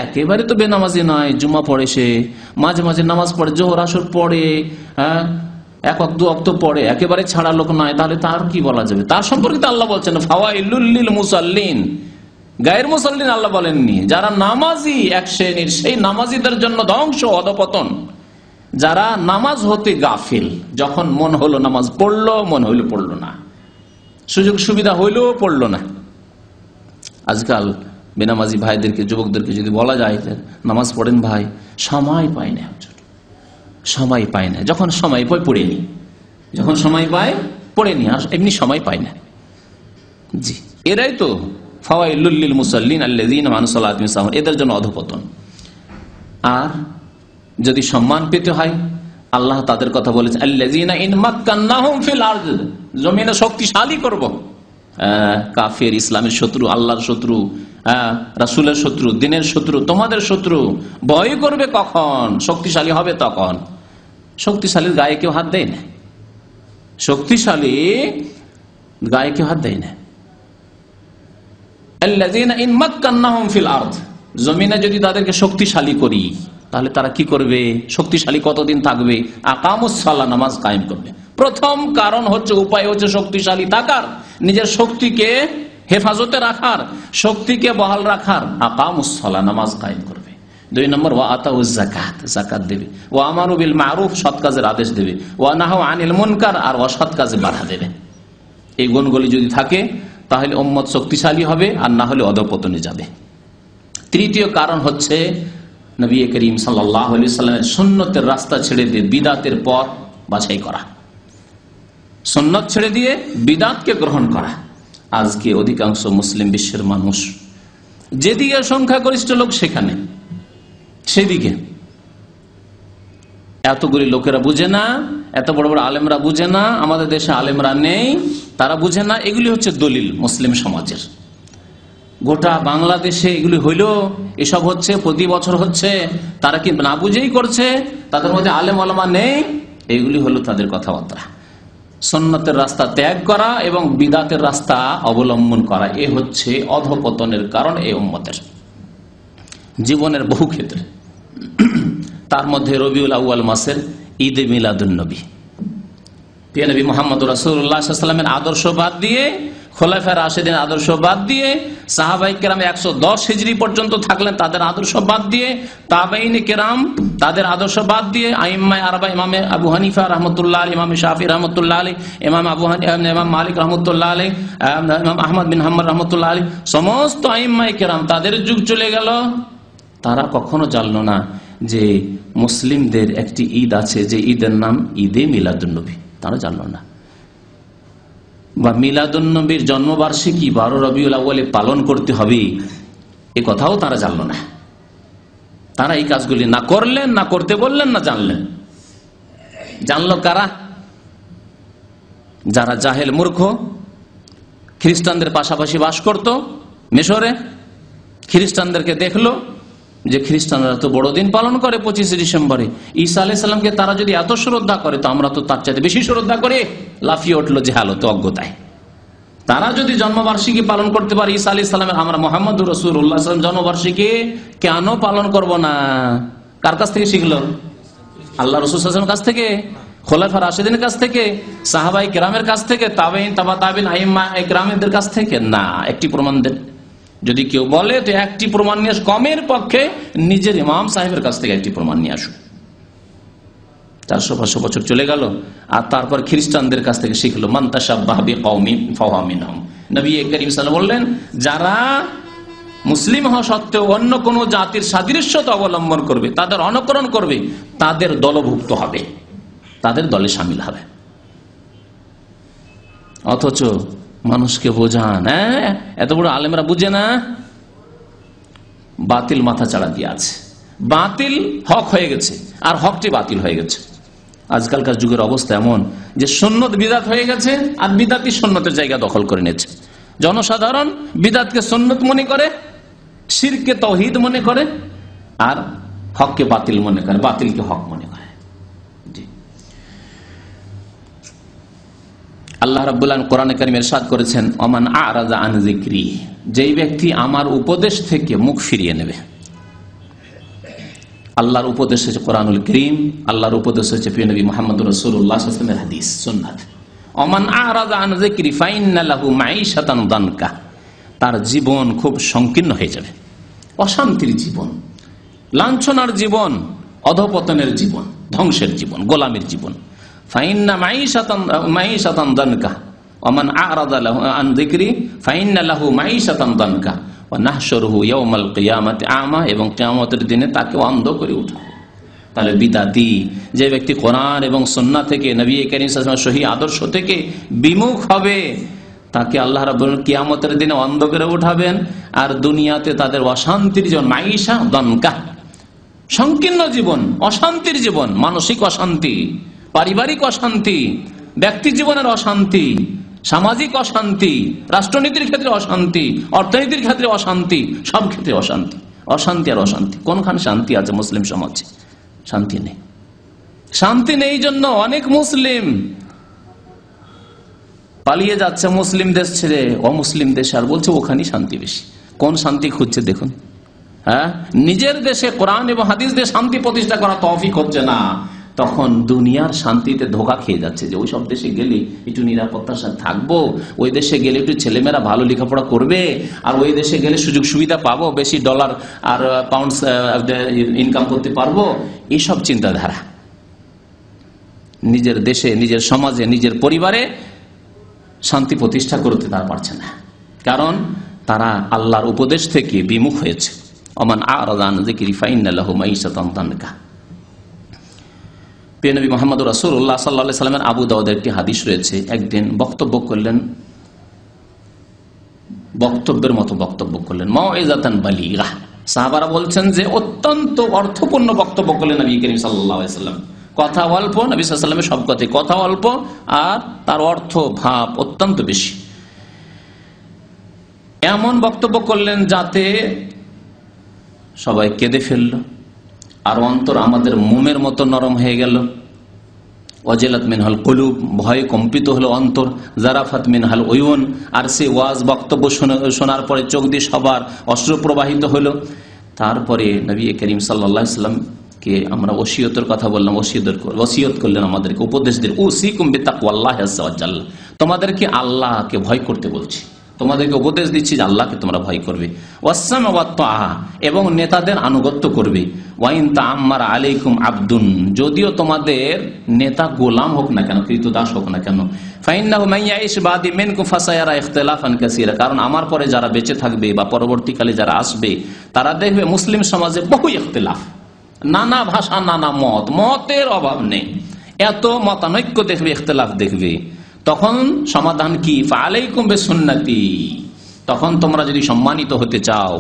একেবারে তো বেনামাজি নয়, জুমা পড়ে সে, মাঝে মাঝে নামাজ পড়ে, জোহর আসর পড়ে, 1 ওয়াক্ত 2 ওয়াক্ত পড়ে, একেবারে ছাড়া লোক নয়, তাহলে তার কি বলা যাবে? তার সম্পর্কে তো আল্লাহ বলছেন ফাওয়াইলুল লিল মুসাল্লিন, গায়ের মুসাল্লিন আল্লাহ বলেননি। যারা নামাজি এক শ্রেণীর, সেই নামাজিদের জন্য ধ্বংস, অধপতন। যারা নামাজ হতে গাফিল, যখন মন হলো নামাজ পড়লো, মন হইলো পড়লো না, সুযোগ সুবিধা হইলো পড়লো না। আজকাল বেনামাজি ভাইদেরকে, যুবকদেরকে যদি বলা যায় নামাজ পড়েন ভাই, সময় পায় না, সময় পায় না। যখন সময় পায় পড়ে নি, যখন সময় পায় পড়ে নি, আর এমনি সময় পায় না। জি, এরাই তো ফাওয়াইলুল লিল মুসাল্লিন আল্লাযীনা আন সালাতিহিম সাহুন, এদের জন্য অধপতন। আর যদি সম্মান পেতে হয়, আল্লাহ তাদের কথা বলেছেন, আল্লাযীনা ইন মাক্কান্নাহুম ফিল আরদ, জমিনে শক্তিশালী করব। কাফের, ইসলামের শত্রু, আল্লাহর শত্রু, রাসূলের শত্রু, দ্বীনের শত্রু, তোমাদের শত্রু ভয় করবে কখন? শক্তিশালী হবে তখন। শক্তিশালীর গায়ে কেউ হাত দেয় না, শক্তিশালী গায়ে কেউ হাত দেয় না। আল্লাযীনা ইন মাক্কান্নাহুম ফিল আরদ, জমিনে যদি তাদেরকে শক্তিশালী করি, তাহলে তারা কি করবে? শক্তিশালী কতদিন থাকবে? আকামুস সালাহ, নামাজ কায়েম করবে। প্রথম কারণ হচ্ছে, উপায় হচ্ছে শক্তিশালী থাকার, নিজের শক্তিকে হেফাজতে রাখার, শক্তিকে বহাল রাখার। আকামুস সালাহ, নামাজ কায়েম করবে। 2 নম্বর, ওয়া আতাউজ যাকাত, যাকাত দেবে। ওয়া আমারু বিল মারুফ, সৎ কাজের আদেশ দেবে। ওয়া নাহাউ আনিল মুনকার, আর অসৎ কাজে বাধা দেবে। এই গুণগুলি যদি থাকে তাহলে উম্মত শক্তিশালী হবে, আর না হলে অধঃপতনে যাবে। তৃতীয় কারণ হচ্ছে নবী করিম সাল্লাল্লাহু আলাইহি সাল্লামের সুন্নতের রাস্তা ছেড়ে দিয়ে বিদাতের পথ বাছাই করা, সুন্নত ছেড়ে দিয়ে বিদাতকে গ্রহণ করা। আজকে অধিকাংশ মুসলিম বিশ্বের মানুষ যেদিকে সংখ্যাগরিষ্ঠ লোক সেখানে, সেদিকে এতগুলি লোকেরা বুঝে না, এত বড় বড় আলেমরা বুঝে না, আমাদের দেশে আলেমরা নেই, তারা বুঝে না। এগুলি হচ্ছে দলিল মুসলিম সমাজের। গোটা বাংলাদেশে এগুলি হইল, এসব হচ্ছে, প্রতি বছর হচ্ছে, তারা কি না বুঝেই করছে, তাদের মধ্যে আলেম ওলামা নেই। এগুলি হলো তাদের কথাবার্তা। সুন্নতের রাস্তা ত্যাগ করা এবং বিদাতের রাস্তা অবলম্বন করা, এ হচ্ছে অধপতনের কারণ এই উম্মতের জীবনের বহু ক্ষেত্রে। তার মধ্যে রবিউল আউয়াল মাসের ঈদে মিলাদুন নবী, প্রিয় নবী মুহাম্মদ রাসূলুল্লাহ সাল্লাল্লাহু আলাইহি ওয়াসাল্লামের আদর্শ বাদ দিয়ে, খোলাফায়ে রাশিদিনের আদর্শ বাদ দিয়ে, সাহাবায়ে কেরাম 110 হিজরি পর্যন্ত থাকলেন তাদের আদর্শ বাদ দিয়ে, তাবেঈনে কেরাম তাদের আদর্শ বাদ দিয়ে, আইম্মায়ে আরবা ইমামে আবু হানিফা রাহমাতুল্লাহ আলাইহি, ইমাম শাফিঈ রাহমাতুল্লাহ আলাইহি, ইমাম আবু হানিফা, ইমাম মালিক রাহমাতুল্লাহ আলাইহি, ইমাম আহমদ বিন হাম্বল রাহমাতুল্লাহ আলাইহি, সমস্ত আইম্মায়ে কেরাম তাদের যুগ চলে গেল। তারা কখনো জানলো না যে মুসলিমদের একটি ঈদ আছে, যে ঈদের নাম ঈদে মিলাদুন নবী। তারা জানলো না। বা মিলাদুন নবীর জন্মবার্ষিকী 12 রবিউল আউয়ালে পালন করতে হবে, এ কথাও তারা জানলো না। তারা এই কাজগুলি না করলেন, না করতে বললেন, না জানলেন। জানলো কারা? যারা জাহেল মূর্খ, খ্রিস্টানদের পাশাপাশি বাস করত মিশরে, খ্রিস্টানদেরকে দেখলো যে খ্রিস্টানরা তো বড়দিন পালন করে 25 ডিসেম্বরে, ঈসা আলাইহিস সালামকে তারা যদি এত শ্রদ্ধা করে, তো আমরা তো তার চাইতে বেশি শ্রদ্ধা করি। লাফিয়ে উঠলো জেহালত, অজ্ঞতায়। তারা যদি জন্মবার্ষিকী পালন করতে পারে ঈসা আলাইহিস সালামের, আমরা মুহাম্মদুর রাসূলুল্লাহ সাল্লাল্লাহু আলাইহি ওয়াসাল্লাম জন্মবার্ষিকী কেন পালন করব না? কার কাছ থেকে শিখলো? আল্লাহ রাসূল সাল্লাল্লাহু আলাইহি ওয়াসাল্লামের কাছ থেকে, খোলাফায়ে রাশিদিনের কাছ থেকে, সাহাবায়ে কেরামের কাছ থেকে, তাবেঈন, তাবা তাবেঈন, আইম্মায়ে কেরামদের কাছ থেকে না। একটি প্রমাণ দেন। যদি কেউ বলে তো একটি প্রমাণ নিয়ে, কমের পক্ষে নিজের ইমাম সাহেবের কাছ থেকে একটি প্রমাণ নিয়ে আসুন। 400-500 বছর চলে গেল, আর তারপর খ্রিস্টানদের কাছ থেকে শিখলো, মান তাশাব্বাহা বিকওমিন ফাহুয়া মিনহুম। নবী করিম সাল্লাল্লাহু আলাইহি ওয়াসাল্লাম বললেন, যারা মুসলিম হওয়া সত্ত্বেও অন্য কোন জাতির সাদৃশ্যতা অবলম্বন করবে, তাদের অনুকরণ করবে, তাদের দলভুক্ত হবে, তাদের দলে শামিল হবে। অথচ মানুষকে বোঝান, এত বড় আলেমরা বুঝে না, বাতিল মাথা চাড়া দিয়ে আছে। বাতিল হক হয়ে গেছে, আর হকটি বাতিল হয়ে গেছে। আজকালকার যুগের অবস্থা এমন যে সুন্নত বিদাত হয়ে গেছে, আর বিদাতই সুন্নতের জায়গা দখল করে নিয়েছে। জনসাধারণ বিদাতকে সুন্নত মনে করে, শিরকে তাওহীদ মনে করে, আর হককে বাতিল মনে করে, বাতিলকে হক মনে করে। আল্লাহ রাব্বুল আলামিন কোরআনে কারীমে ইরশাদ করেছেন, ওমান আ'রাযা আন যিকরি, যেই ব্যক্তি আমার উপদেশ থেকে মুখ ফিরিয়ে নেবে। আল্লাহর উপদেশ হচ্ছে কোরআনুল কারীম, আল্লাহর উপদেশ হচ্ছে প্রিয় নবী মুহাম্মদুর রাসূলুল্লাহ সাল্লাল্লাহু আলাইহি ওয়াসাল্লামের হাদিস সুন্নাত। ওমান আ'রাযা আন যিকরি ফাইন্না লাহু মাঈশাতান দানকা, তার জীবন খুব সংকীর্ণ হয়ে যাবে, অশান্তির জীবন, লাঞ্ছনার জীবন, অধপতনের জীবন, ধ্বংসের জীবন, গোলামের জীবন। ফাইন্না মাঈশাতান দানকা ওমান আ'রাযা আন যিকরি ফাইন্না লাহু মাঈশাতান দানকা ওয়া নাহশুরুহু ইয়াওমাল কিয়ামাতি আমা, এবং কিয়ামতের দিনে তাকে অন্ধ করে উঠাবো। তাহলে বিদাতি যে ব্যক্তি কোরআন এবং সুন্নাহ থেকে, নবী করিম সাল্লাল্লাহু আলাইহি ওয়াসাল্লামের সহিহ আদর্শ থেকে বিমুখ হবে, তাকে আল্লাহ রাব্বুল আলামিন কিয়ামতের দিনে অন্ধ করে উঠাবেন, আর দুনিয়াতে তাদের অশান্তির জীবন, মাঈশা দানকা, সংকীর্ণ জীবন, অশান্তির জীবন, মানসিক অশান্তি, পারিবারিক অশান্তি, ব্যক্তি জীবনের অশান্তি, সামাজিক অশান্তি, রাষ্ট্রনীতির ক্ষেত্রে অশান্তি, অর্থনীতির ক্ষেত্রে অশান্তি, সব ক্ষেত্রে অশান্তি, অশান্তি আর অশান্তি। কোনখানে শান্তি আছে মুসলিম সমাজে? শান্তি নেই। শান্তি নেই জন্য অনেক মুসলিম পালিয়ে যাচ্ছে মুসলিম দেশ ছেড়ে অমুসলিম দেশে, আর বলছে ওখানেই শান্তি বেশি। কোন শান্তি খুঁজছে দেখুন। নিজের দেশে কোরআন এবং হাদিস দিয়ে শান্তি প্রতিষ্ঠা করা তৌফিক হচ্ছে না, তখন দুনিয়ার শান্তিতে ধোঁকা খেয়ে যাচ্ছে। যে ওই সব দেশে গেলে একটু নিরাপত্তার সাথে থাকবো, ওই দেশে গেলে একটু ছেলেমেয়েরা ভালো লেখাপড়া করবে, আর ওই দেশে গেলে সুযোগ সুবিধা পাবো, বেশি ডলার আর পাউন্ডস ইনকাম করতে পারবো, এইসব চিন্তাধারা। নিজের দেশে, নিজের সমাজে, নিজের পরিবারে শান্তি প্রতিষ্ঠা করতে তারা পারছে না, কারণ তারা আল্লাহর উপদেশ থেকে বিমুখ হয়েছে, ওমান আ'রাযা আন যিকরি ফাইন্না লাহু মাঈশাতান দানকা। প্রিয় নবী মুহাম্মদ রাসূলুল্লাহ সাল্লাল্লাহু আলাইহি সাল্লামের আবু দাউদের একটি হাদিস রয়েছে, একদিন বক্তব্য করলেন, বক্তব্যের মতো বক্তব্য করলেন, মাউইজাতান বালিগা। সাহাবারা বলছেন যে অত্যন্ত অর্থপূর্ণ বক্তব্য করলেন নবী করিম সাল্লাল্লাহু আলাইহি সাল্লাম। কথা অল্প, নবী সাল্লাল্লাহু আলাইহি সাল্লামের সব কথা অল্প আর তার অর্থ ভাব অত্যন্ত বেশি। এমন বক্তব্য করলেন যাতে সবাই কেঁদে ফেলল, আর অন্তর আমাদের মোমের মতো নরম হয়ে গেল। ওয়াজিলাত মিনহাল কুলুব, ভয়ে কম্পিত হলো অন্তর। জারাফাত মিনহাল উয়ুন, আর সে ওয়াজ বক্তব্য শোনার পরে চোখ দিয়ে সবার অশ্রু প্রবাহিত হলো। তারপরে নবী করিম সাল্লাল্লাহু আলাইহি সাল্লামকে আমরা ওসিয়তের কথা বললাম, ওসিয়ত করলেন আমাদেরকে, উপদেশ দিলেন, উসিকুম বিতাকওয়াল্লাহি আযজা ওয়া জাল্লা, তোমাদেরকে আল্লাহকে ভয় করতে বলছি, তোমাদেরকে উপদেশ দিচ্ছি যে আল্লাহকে তোমরা ভয় করবে। ওয়াসসামা ওয়াত তাআ, এবং নেতাদের আনুগত্য করবে। ওয়াইন তাআম্মার আলাইকুম আবদুন, যদিও তোমাদের নেতা গোলাম হোক না কেন, কৃতদাস হোক না কেন, ফাইন্নাহু মান ইয়াইশ বাদি মিনকুম ফাসায়ারা ইখতিলাফান কাসীরা, কারণ আমার পরে যারা বেঁচে থাকবে বা পরবর্তীকালে যারা আসবে তারা দেখবে মুসলিম সমাজে বহু ইখতিলাফ, নানা ভাষা, নানা মত, মতের অভাব নেই, এত মতানৈক্য দেখবে, ইখতিলাফ দেখবে। তখন সমাধান কি? ফাআলাইকুম বিসুন্নতি, তখন তোমরা যদি সম্মানিত হতে চাও,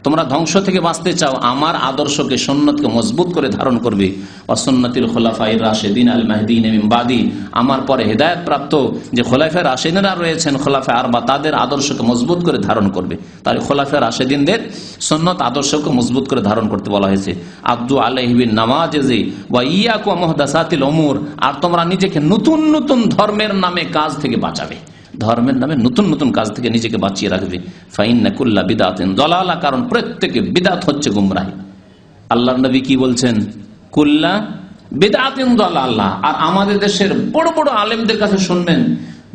তোমরা ধ্বংস থেকে বাঁচতে চাও, আমার আদর্শকে, সুন্নতকে মজবুত করে ধারণ করবে। ওয়াসুন্নাতিল খুলাফায়ে রাশিদিন আল মাহদিন মিন বাদি, আমার পরে হেদায়েত প্রাপ্ত যে খুলাফায়ে রাশিদিনরা রয়েছেন, খুলাফায়ে আরবা, তাদের আদর্শকে মজবুত করে ধারণ করবে। তাই খুলাফায়ে রাশিদিনদের সুন্নত আদর্শকে মজবুত করে ধারণ করতে বলা হয়েছে। আব্দু আলাইহি বিন নাওয়াজিজি ওয়া ইয়াকুম মুহদাসাতিল উমুর, আর তোমরা নিজেকে নতুন নতুন ধর্মের নামে কাজ থেকে বাঁচাবে, ধর্মের নামে নতুন নতুন কাজ থেকে নিজেকে বাঁচিয়ে রাখবে। ফাইন্না কুল্লা বিদআতিন দালালা, কারণ প্রত্যেকে বিদআত হচ্ছে গুমরাহি। আল্লাহর নবী কি বলছেন? কুল্লা বিদআতিন দালালা। আর আমাদের দেশের বড় বড় আলেমদের কাছে শুনবেন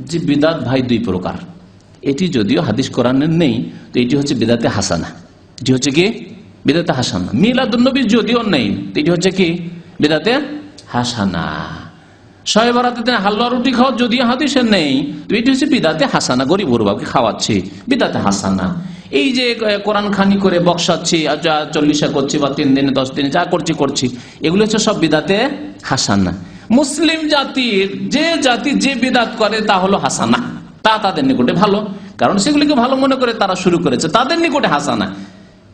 যে বিদআত ভাই দুই প্রকার। এটি যদিও হাদিস কোরআনের নেই, তো এটি হচ্ছে বিদআতে হাসানা, এটি হচ্ছে কি বিদআতে হাসানা। মিলাদুন নবী যদিও নেই, তো এটি হচ্ছে কি বিদআতে হাসানা। শবে বরাতের দিনে হালুয়া রুটি খাওয়া যদিও হাদিসে নেই, তো এটি হচ্ছে বিদআতে হাসানা, গরিব গরবাকে খাওয়াচ্ছে, বিদআতে হাসানা। এই যে কোরআন খানি করে বক্সাচ্ছি, যা 40 করছি বা 3 দিনে 10 দিনে যা করছি, এগুলো হচ্ছে সব বিদআতে হাসানা। মুসলিম জাতির যে জাতি যে বিদআত করে তা হলো হাসানা, তা তাদের নিকটে ভালো, কারণ সেগুলিকে ভালো মনে করে তারা শুরু করেছে, তাদের নিকটে হাসানা।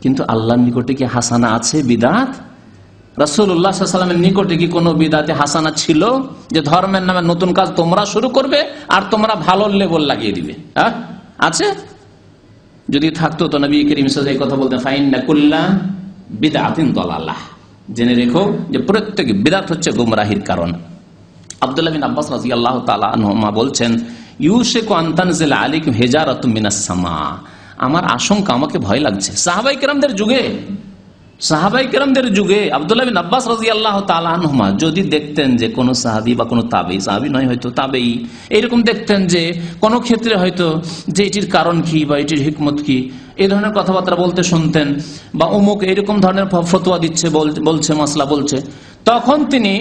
কিন্তু আল্লাহর নিকটে কি হাসানা আছে বিদআত? রাসূলুল্লাহ সাল্লাল্লাহু আলাইহি ওয়াসাল্লামের নিকটে কি কোনো বিদআতে হাসানা ছিল যে ধর্মের নামে নতুন কাজ তোমরা শুরু করবে আর তোমরা ভালো লেবেল লাগিয়ে দিবে? হ্যাঁ, আছে? যদি থাকতো তো নবী করিম সাল্লাল্লাহু আলাইহি ওয়াসাল্লাম এই কথা বলতেন, ফাইন্না কুল্লা বিদআতিন দালালাহ, জেনে রেখো যে প্রত্যেক বিদআত হচ্ছে গুমরাহির কারণ। আব্দুল্লাহ বিন আব্বাস রাদিয়াল্লাহু তাআলা আনহুমা বলছেন, ইউশিকু আন তানজিলা আলাইকুম হিজারাতুম মিনাস সামা, আমার আশঙ্কা, আমাকে ভয় লাগছে। সাহাবায়ে কেরামদের যুগে আব্দুল্লাহ বিন আব্বাস রাদিয়াল্লাহু তাআলা আনহুমা যদি দেখতেন যে কোন সাহাবী বা কোন তাবেঈ, সাহাবী নয় হয়তো তাবেঈ, এরকম দেখতেন যে কোন ক্ষেত্রে হয়তো যে এটির কারণ কি বা এটির হিকমত কি, এই ধরনের কথাবার্তা বলতে শুনতেন, বা অমুক এরকম ধরনের ফতোয়া দিচ্ছে, বলছে, মাসলা বলছে, তখন তিনি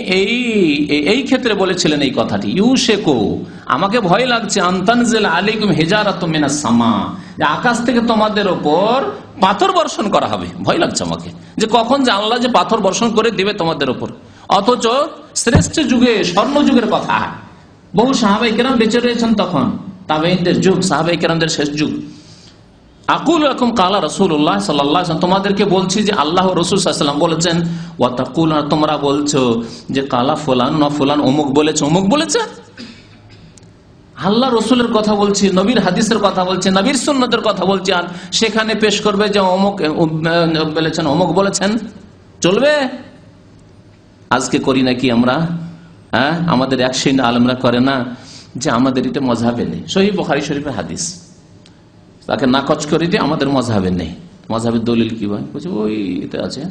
এই ক্ষেত্রে বলেছিলেন এই কথাটি, ইউশিকু, আমাকে ভয় লাগছে, আন তানজিলা আলাইকুম হিজারাতুম মিনাস সামা, যে আকাশ থেকে তোমাদের উপর পাথর বর্ষণ করা হবে। ভয় লাগছে আমাকে যে কখন যে আল্লাহ যে পাথর বর্ষণ করে দিবে তোমাদের উপর। অথচ শ্রেষ্ঠ যুগে, স্বর্ণ যুগের কথা, বহু সাহাবায়ে কেরাম বেঁচে রয়েছেন তখন, তাবেঈনদের যুগ, সাহাবায়ে কেরামদের শেষ যুগ। আকুলু লাকুম কালা রাসূলুল্লাহ সাল্লাল্লাহু আলাইহি ওয়াসাল্লাম, তোমাদেরকে বলছি যে আল্লাহ রাসূল সাল্লাল্লাহু আলাইহি ওয়াসাল্লাম বলেছেন, ওয়া তাকুলুনা, তোমরা বলছো যে কালা ফুলান না ফুলান অমুক বলেছে, অমুক বলেছে। আল্লাহ রসুলের কথা বলছি, নবীর হাদিসের কথা বলছি, নবীর সুন্নতের কথা বলছি, আর সেখানে পেশ করবে যে অমুক বলেছেন, অমুক বলেছেন, চলবে? আজকে করি নাকি আমরা? হ্যাঁ, আমাদের এক শ্রেণী আলেমরা করে না যে আমাদের এটা মযহাবে নেই, সহিহ বুখারী শরীফের হাদিস, তাকে নাকচ করে দিয়ে আমাদের মযহাবে নেই। মযহাবের দলিল কি ভাই? বলছে ওই এতে আছে,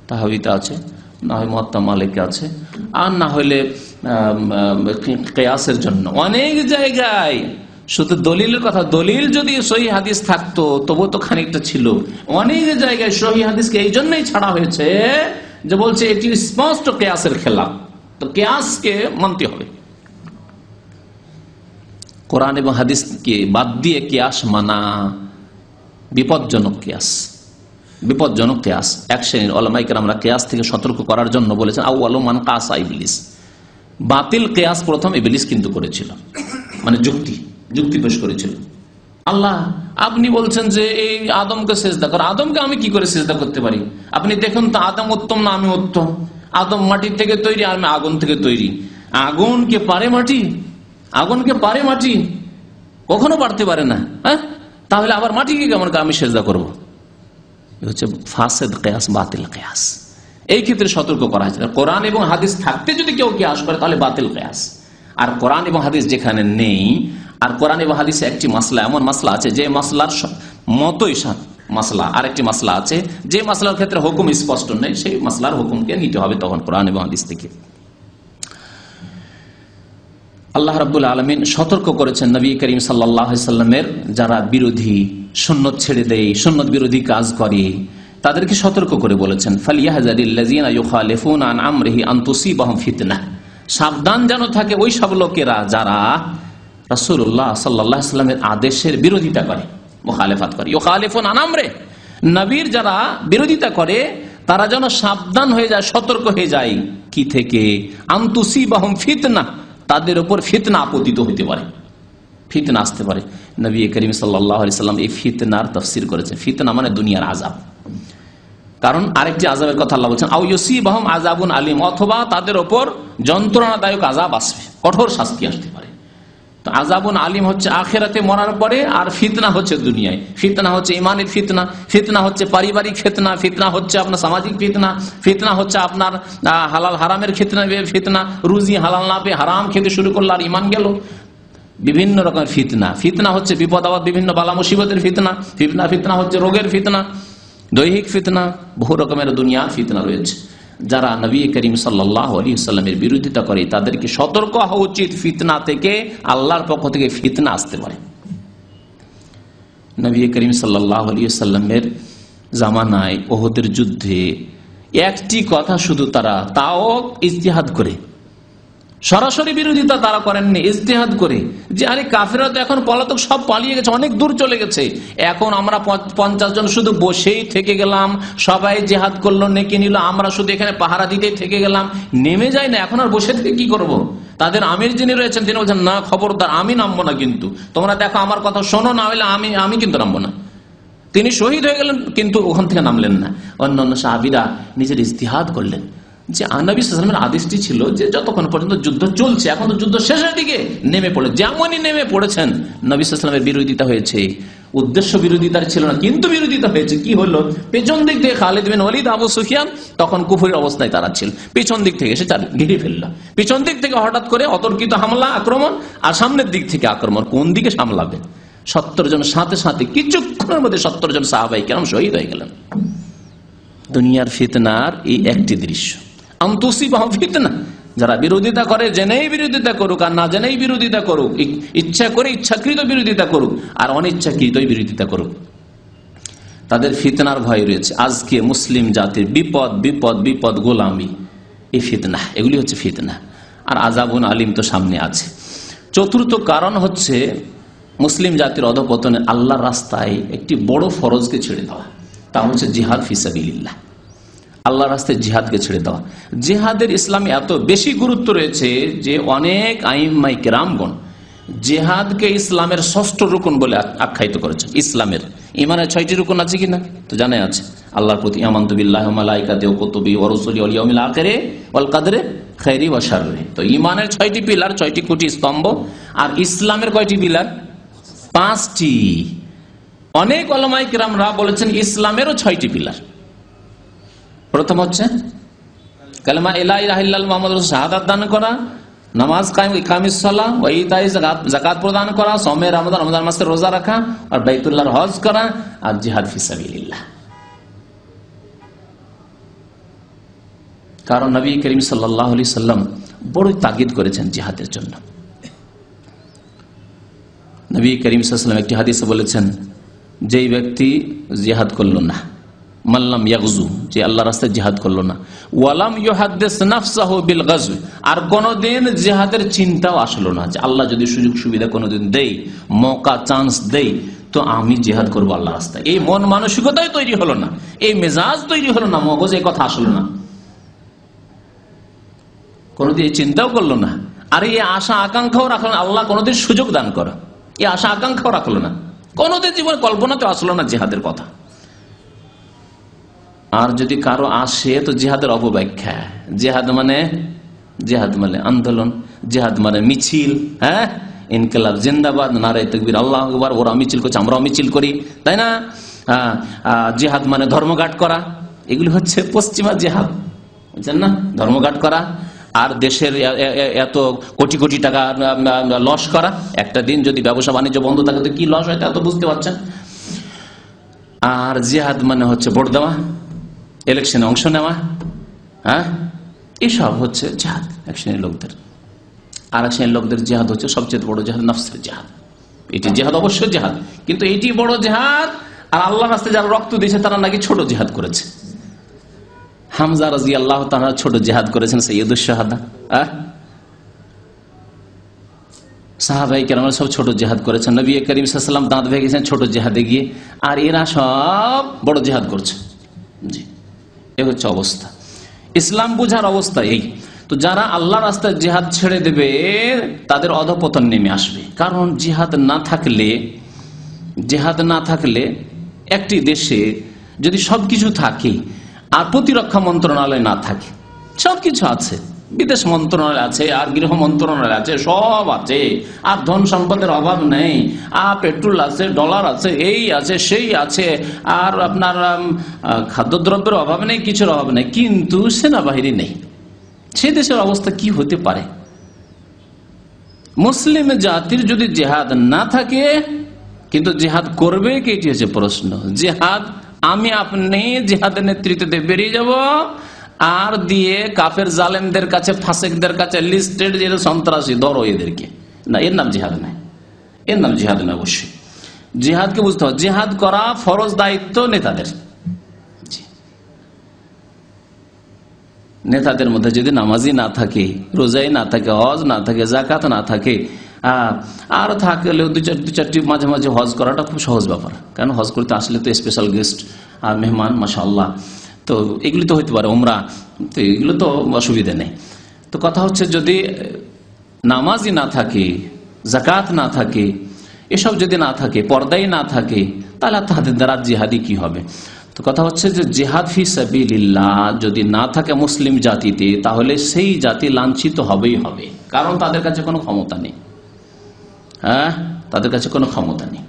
তাহাবিতে আছে, না হয় মুয়াত্তা মালিকে আছে, আর না হইলে কিয়াসের জন্য অনেক জায়গায় শুধু দলিলের কথা। দলিল যদি সহিহ হাদিস থাকতো তবু তো খানিকটা ছিল। অনেক জায়গায় সহিহ হাদিসকে এই জন্যই ছাড়া হয়েছে যে বলছে এটি স্পষ্ট কিয়াসের খেলাফ, তো কিয়াসকে মানতে হবে। কোরআন এবং হাদিসকে বাদ দিয়ে কিয়াস মানা বিপজ্জনক কিয়াস। বিপজ্জনক কেয়াস। এক শ্রেণীর উলামায়ে কেরামরা কেয়াস থেকে সতর্ক করার জন্য বলেছেন আউয়ালু মান কাসা ইবলিস, বাতিল কেয়াস প্রথম ইবলিস কিন্তু করেছিল, মানে যুক্তি পেশ করেছিল। আল্লাহ আপনি বলছেন যে এই আদমকে সেজদা কর, আদমকে আমি কি করে সেজদা করতে পারি? আপনি দেখুন তো আদম উত্তম না আমি উত্তম? আদম মাটির থেকে তৈরি, আর আমি আগুন থেকে তৈরি। আগুনকে পারে মাটি? আগুনকে পারে মাটি? কখনো পারতে পারে না। হ্যাঁ, তাহলে আবার মাটিকে কেমন আমি সেজদা করব? হচ্ছে ফাসেদ কেয়াস, বাতিল কেয়াস। এই ক্ষেত্রে সতর্ক করা হয়েছে। কোরআন এবং হাদিস থাকতে যদি কেউ কেয়াস করে তাহলে বাতিল কেয়াস। আর কোরআন এবং হাদিস যেখানে নেই, আর কোরআন এবং হাদিসে একটি মাসলা, এমন মাসলা আছে যে মাসলার মতোই মাসলা, আর একটি মাসলা আছে যে মাসলার ক্ষেত্রে হুকুম স্পষ্ট নেই, সেই মাসলার হুকুমকে নিতে হবে তখন কোরআন এবং হাদিস থেকে। আল্লাহ রাব্বুল আলামিন সতর্ক করেছেন নবী করিম সাল্লাল্লাহু আলাইহি সাল্লামের যারা বিরোধী, সুন্নত ছেড়ে দেয়, সুন্নত বিরোধী কাজ করে, তাদেরকে সতর্ক করে বলেছেন ফালিয়াহযারিল্লাযীনা ইউখালিফুনা আন আমরিহি আন তুসিবাহুম ফিতনাহ, সাবধান যেন থাকে ওই সব লোকেরা যারা রাসূলুল্লাহ সাল্লাল্লাহু আলাইহি সাল্লামের আদেশের বিরোধিতা করে, মুখালেফাত করে। ইউখালিফুন আন আমরে, নবীর যারা বিরোধিতা করে তারা যেন সাবধান হয়ে যায়, সতর্ক হয়ে যায়। কি থেকে? আন তুসিবাহুম ফিতনাহ, তাদের উপর ফিতনা আপতিত হতে পারে, ফিতনা আসতে পারে। নবী করিম সাল্লাল্লাহু আলাইহি সাল্লাম এই ফিতনার তাফসীর করেছেন। ফিতনা মানে দুনিয়ার আযাব। কারণ আরেকটি আযাবের কথা আল্লাহ বলছেন আও ইউসিবাহুম আযাবুন আলীম, অথবা তাদের উপর যন্ত্রণাদায়ক আযাব আসবে, কঠোর শাস্তি আসতে পারে। তো আযাবুন আলীম হচ্ছে আখিরাতে মরার পরে, আর ফিতনা হচ্ছে দুনিয়ায়। ফিতনা হচ্ছে ইমানের ফিতনা, ফিতনা হচ্ছে পারিবারিক ফিতনা, ফিতনা হচ্ছে আপনার সামাজিক ফিতনা, ফিতনা হচ্ছে আপনার হালাল হারামের ফিতনা, রুজি হালাল না পেয়ে হারাম খেতে শুরু করলো আর ইমান গেল। বিভিন্ন রকমের ফিতনা। ফিতনা হচ্ছে বিপদ আপদ, বিভিন্ন বালা মুসিবতের ফিতনা। ফিতনা হচ্ছে রোগের ফিতনা, দৈহিক ফিতনা, বহু রকমের দুনিয়ার ফিতনা রয়েছে। যারা নবী করিম সাল্লাল্লাহু আলাইহি ওয়াসাল্লামের বিরোধিতা করে তাদেরকে সতর্ক হওয়া উচিত, ফিতনা থেকে, আল্লাহর পক্ষ থেকে ফিতনা আসতে পারে। নবী করিম সাল্লাল্লাহু আলাইহি ওয়াসাল্লামের জামানায় উহুদের যুদ্ধে একটি কথা শুধু তারা, তাও ইজতিহাদ করে, সরাসরি বিরোধিতা তারা করেননি, ইজতিহাদ করে, যে আরে কাফেররা তো এখন পলাতক, সব পালিয়ে গেছে, অনেক দূর চলে গেছে, এখন আমরা 50 জন শুধু বসেই থেকে গেলাম, সবাই জিহাদ করলো, নেকি নিল, আমরা শুধু এখানে পাহারা দিতেই থেকে গেলাম, নেমে যায় না, এখন আর বসে থেকে কি করব? তাদের আমির যিনি রয়েছেন তিনি বলছেন না, খবরদার আমি নামবো না, কিন্তু তোমরা দেখো আমার কথা শোনো, না হলে আমি কিন্তু নামবো না। তিনি শহীদ হয়ে গেলেন কিন্তু ওখান থেকে নামলেন না। অন্যান্য সাহাবীরা নিজের ইজতিহাদ করলেন যে নবী সাল্লাল্লাহু আলাইহি ওয়াসাল্লামের আদেশটি ছিল যে যতক্ষণ পর্যন্ত যুদ্ধ চলছে, এখন তো যুদ্ধ শেষের দিকে, নেমে পড়ে, যেমনই নেমে পড়েছেন নবী সাল্লাল্লাহু আলাইহি ওয়াসাল্লামের বিরোধিতা হয়েছে। উদ্দেশ্য বিরোধিতার ছিল না, কিন্তু বিরোধিতা হয়েছে। কি হলো? পেছন দিক থেকে খালিদ বিন ওয়ালিদ, আবু সুফিয়ান তখন কুফরের অবস্থায় তারা ছিল, পেছন দিক থেকে এসে ঘিরে ফেলল। পেছন দিক থেকে হঠাৎ করে অতর্কিত হামলা, আক্রমণ, আর সামনের দিক থেকে আক্রমণ, কোন দিকে সামলাবে? 70 জন সাথে সাথে কিছুক্ষণের মধ্যে 70 জন সাহাবায়ে কেরাম শহীদ হয়ে গেলেন। দুনিয়ার ফিতনার এই একটি দৃশ্য। আনতুসিবাহুম ফিতনা, যারা বিরোধিতা করে, জেনেই বিরোধিতা করুক আর না জেনেই বিরোধিতা করুক, ইচ্ছা করে ইচ্ছাকৃত বিরোধিতা করুক আর অনিচ্ছাকৃতই বিরোধিতা করুক, তাদের ফিতনার ভয় রয়েছে। আজকে মুসলিম জাতির বিপদ বিপদ বিপদ, গোলামি, এই ফিতনা, এগুলি হচ্ছে ফিতনা। আর আযাবুন আলিম তো সামনে আছে। চতুর্থ কারণ হচ্ছে মুসলিম জাতির অধঃপতনে আল্লাহর রাস্তায় একটি বড় ফরজকে ছেড়ে দেওয়া, তা হচ্ছে জিহাদ ফি সাবিলিল্লাহ, আল্লাহর রাস্তায় জিহাদকে ছেড়ে দেওয়া। জিহাদের ইসলামে এত বেশি গুরুত্ব রয়েছে যে অনেক আইম্মায়ে কেরামগণ জিহাদকে ইসলামের 6ষ্ঠ রুকন বলে আখ্যায়িত করেছেন। ইসলামের ইমানের 6টি রুকন আছে কিনা তো জানা আছে। আল্লাহর প্রতি আমানতু বিল্লাহি ওয়া মালাইকাতিহি ওয়া কুতুবিহি ওয়া রুসুলিহি ওয়াল ইয়াউমিল আখিরি ওয়াল কদরি খাইরি ওয়া শাররি। তো ইমানের 6টি পিলার, 6টি খুঁটি স্তম্ভ। আর ইসলামের কয়টি পিলার? 5টি। অনেক উলামায়ে কেরামরা বলেছেন ইসলামেরও 6টি পিলার। প্রথম হচ্ছে কালেমা লা ইলাহা ইল্লাল্লাহ মুহাম্মাদুর রাসূলুল্লাহ, শাহাদাত দান করা, নামাজ কায়েম, ইকামিস সালাহ, ওয়া ইতাই যাকাত প্রদান করা, সওমে রমজান মাসে রোজা রাখা, আর বাইতুল্লাহর হজ করা, আর জিহাদ ফি সাবিলিল্লাহ। কারণ নবী করিম সাল্লাল্লাহু আলাইহি সাল্লাম বড় তাগিদ করেছেন জিহাদের জন্য। নবী করিম সাল্লাল্লাহু আলাইহি সাল্লাম একটি হাদিসে বলেছেন, যেই ব্যক্তি জিহাদ করল না, মাল্লাম ইয়াগজু, যে আল্লাহ রাস্তায় জিহাদ করলো না। ওয়ালাম ইউহাদ্দিস নাফসাহু বিল গাজওয়ি, আর কোনদিন জিহাদের চিন্তাও আসলো না যে আল্লাহ যদি সুযোগ সুবিধা কোনদিন দেই, মৌকা চান্স দেই, তো আমি জিহাদ করবো আল্লাহ রাস্তায়। এই মন মানসিকতাই তৈরি হলো না, এই মেজাজ তৈরি হলো না, মগজ এই কথা আসলো না, কোনদিন এই চিন্তাও করলো না। আর এই আশা আকাঙ্ক্ষাও রাখলো না আল্লাহ কোনদিন সুযোগ দান করো, এই আশা আকাঙ্ক্ষাও রাখলো না, কোনদিন জীবনে কল্পনাতে আসলো না জিহাদের কথা। আর যদি কারো আসে তো জিহাদের অপব্যাখ্যা, জিহাদ মানে আন্দোলন, জিহাদ মানে মিছিল, হ্যাঁ, ইনকিলাব জিন্দাবাদ, নারে তাকবীর, আল্লাহু আকবার, ওরা মিছিল করছে আমরাও মিছিল করি, তাই না? জিহাদ মানে ধর্মঘাট করা, এগুলি হচ্ছে পশ্চিমা জিহাদ, বুঝছেন না? ধর্মঘাট করা আর দেশের এত কোটি কোটি টাকা লস করা। একটা দিন যদি ব্যবসা বাণিজ্য বন্ধ থাকে তো কি লস হয় তা তো বুঝতে পারছেন। আর জিহাদ মানে হচ্ছে ভোট দেওয়া, ইলেকশনে অংশ নেওয়া, হ্যাঁ, এসব হচ্ছে জিহাদ এক শ্রেণীর লোকদের। আর এক শ্রেণীর লোকদের জিহাদ হচ্ছে সবচেয়ে বড় জিহাদ, নফসের জিহাদ। এটি জিহাদ অবশ্যই জিহাদ, কিন্তু এটি বড় জিহাদ। আর আল্লাহর রাস্তায় যারা রক্ত দিয়েছে তারা নাকি ছোট জিহাদ করেছে। হামজা রাদিয়াল্লাহু তাআলা ছোট জিহাদ করেছেন, সাইয়্যিদুশ শাহাদা। সাহাবায়ে কেরামরা সব ছোট জিহাদ করেছেন, নবী করিম সাল্লাল্লাহু আলাইহি ওয়াসাল্লাম দাঁত ভেঙেছেন ছোট জিহাদে গিয়ে, আর এরা সব বড় জিহাদ করছে। জি, এই হচ্ছে অবস্থা, ইসলাম বুঝার অবস্থা এই। তো যারা আল্লাহর রাস্তায় জিহাদ ছেড়ে দেবে তাদের অধঃপতন নেমে আসবে। কারণ জিহাদ না থাকলে একটি দেশে যদি সবকিছু থাকে আর প্রতিরক্ষা মন্ত্রণালয় না থাকে, সবকিছু আছে, বিদেশ মন্ত্রণালয় আছে, আর গৃহ মন্ত্রণালয় আছে, সব আছে, আর ধন সম্পদের অভাব নেই, আর পেট্রোল আছে, ডলার আছে, এই আছে সেই আছে, আর আপনার খাদ্যদ্রব্যের অভাব নেই, কিছুর অভাব নেই, কিন্তু সেনাবাহিনী নেই, সে দেশের অবস্থা কি হতে পারে? মুসলিম জাতির যদি জিহাদ না থাকে, কিন্তু জিহাদ করবে কে, এটি হচ্ছে প্রশ্ন। জিহাদ আমি আপনি জিহাদের নেতৃত্বে বেরিয়ে যাব আর দিয়ে কাফের জালেমদের কাছে, ফাসেকদের কাছে লিস্টেড যে সন্ত্রাসী ধরো এদেরকে, না, এর নাম জিহাদ নয়, এর নাম জিহাদ নয়। অবশ্যই জিহাদকে বুঝতে হবে, জিহাদ করা ফরজ দায়িত্ব নেতাদের। নেতাদের মধ্যে যদি নামাজি না থাকে, রোজাই না থাকে, হজ না থাকে, যাকাত না থাকে, আর থাকলেও দু চারটি মাঝে মাঝে হজ করাটা খুব সহজ ব্যাপার, কারণ হজ করতে আসলে তো স্পেশাল গেস্ট আর মেহমান, মাশাআল্লাহ, তো এগুলি তো হইতে পারে, উমরা, তো এগুলো তো অসুবিধা নেই। তো কথা হচ্ছে যদি নামাজই না থাকে, যাকাত না থাকে, এসব যদি না থাকে, পর্দাই না থাকে, তাহলে তাদের দ্বারা জিহাদি কি হবে? তো কথা হচ্ছে যে জিহাদ ফি সাবিলিল্লাহ যদি না থাকে মুসলিম জাতিতে, তাহলে সেই জাতি লাঞ্ছিত হবেই হবে, কারণ তাদের কাছে কোনো ক্ষমতা নেই। হ্যাঁ, তাদের কাছে কোনো ক্ষমতা নেই।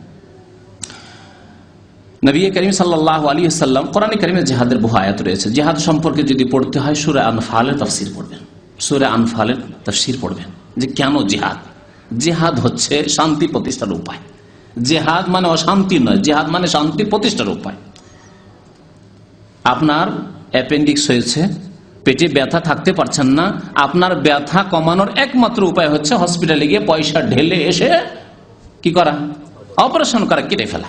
নবী করিম সাল্লাল্লাহু আলাইহি ওয়াসাল্লাম কোরআনে কারিমে জিহাদের বহু আয়াত রয়েছে। জিহাদ সম্পর্কে যদি পড়তে হয় সূরা আনফালের তাফসীর পড়বেন, সূরা আনফালের তাফসীর পড়বেন যে কেন জিহাদ। জিহাদ হচ্ছে শান্তি প্রতিষ্ঠার উপায়। জিহাদ মানে অশান্তি নয়, জিহাদ মানে শান্তি প্রতিষ্ঠার উপায়। আপনার অ্যাপেন্ডিক্স হয়েছে, পেটে ব্যথা থাকতে পারছেন না, আপনার ব্যথা কমানোর একমাত্র উপায় হচ্ছে হসপিটালে গিয়ে পয়সা ঢেলে এসে কি করা, অপারেশন করা, কেটে ফেলা,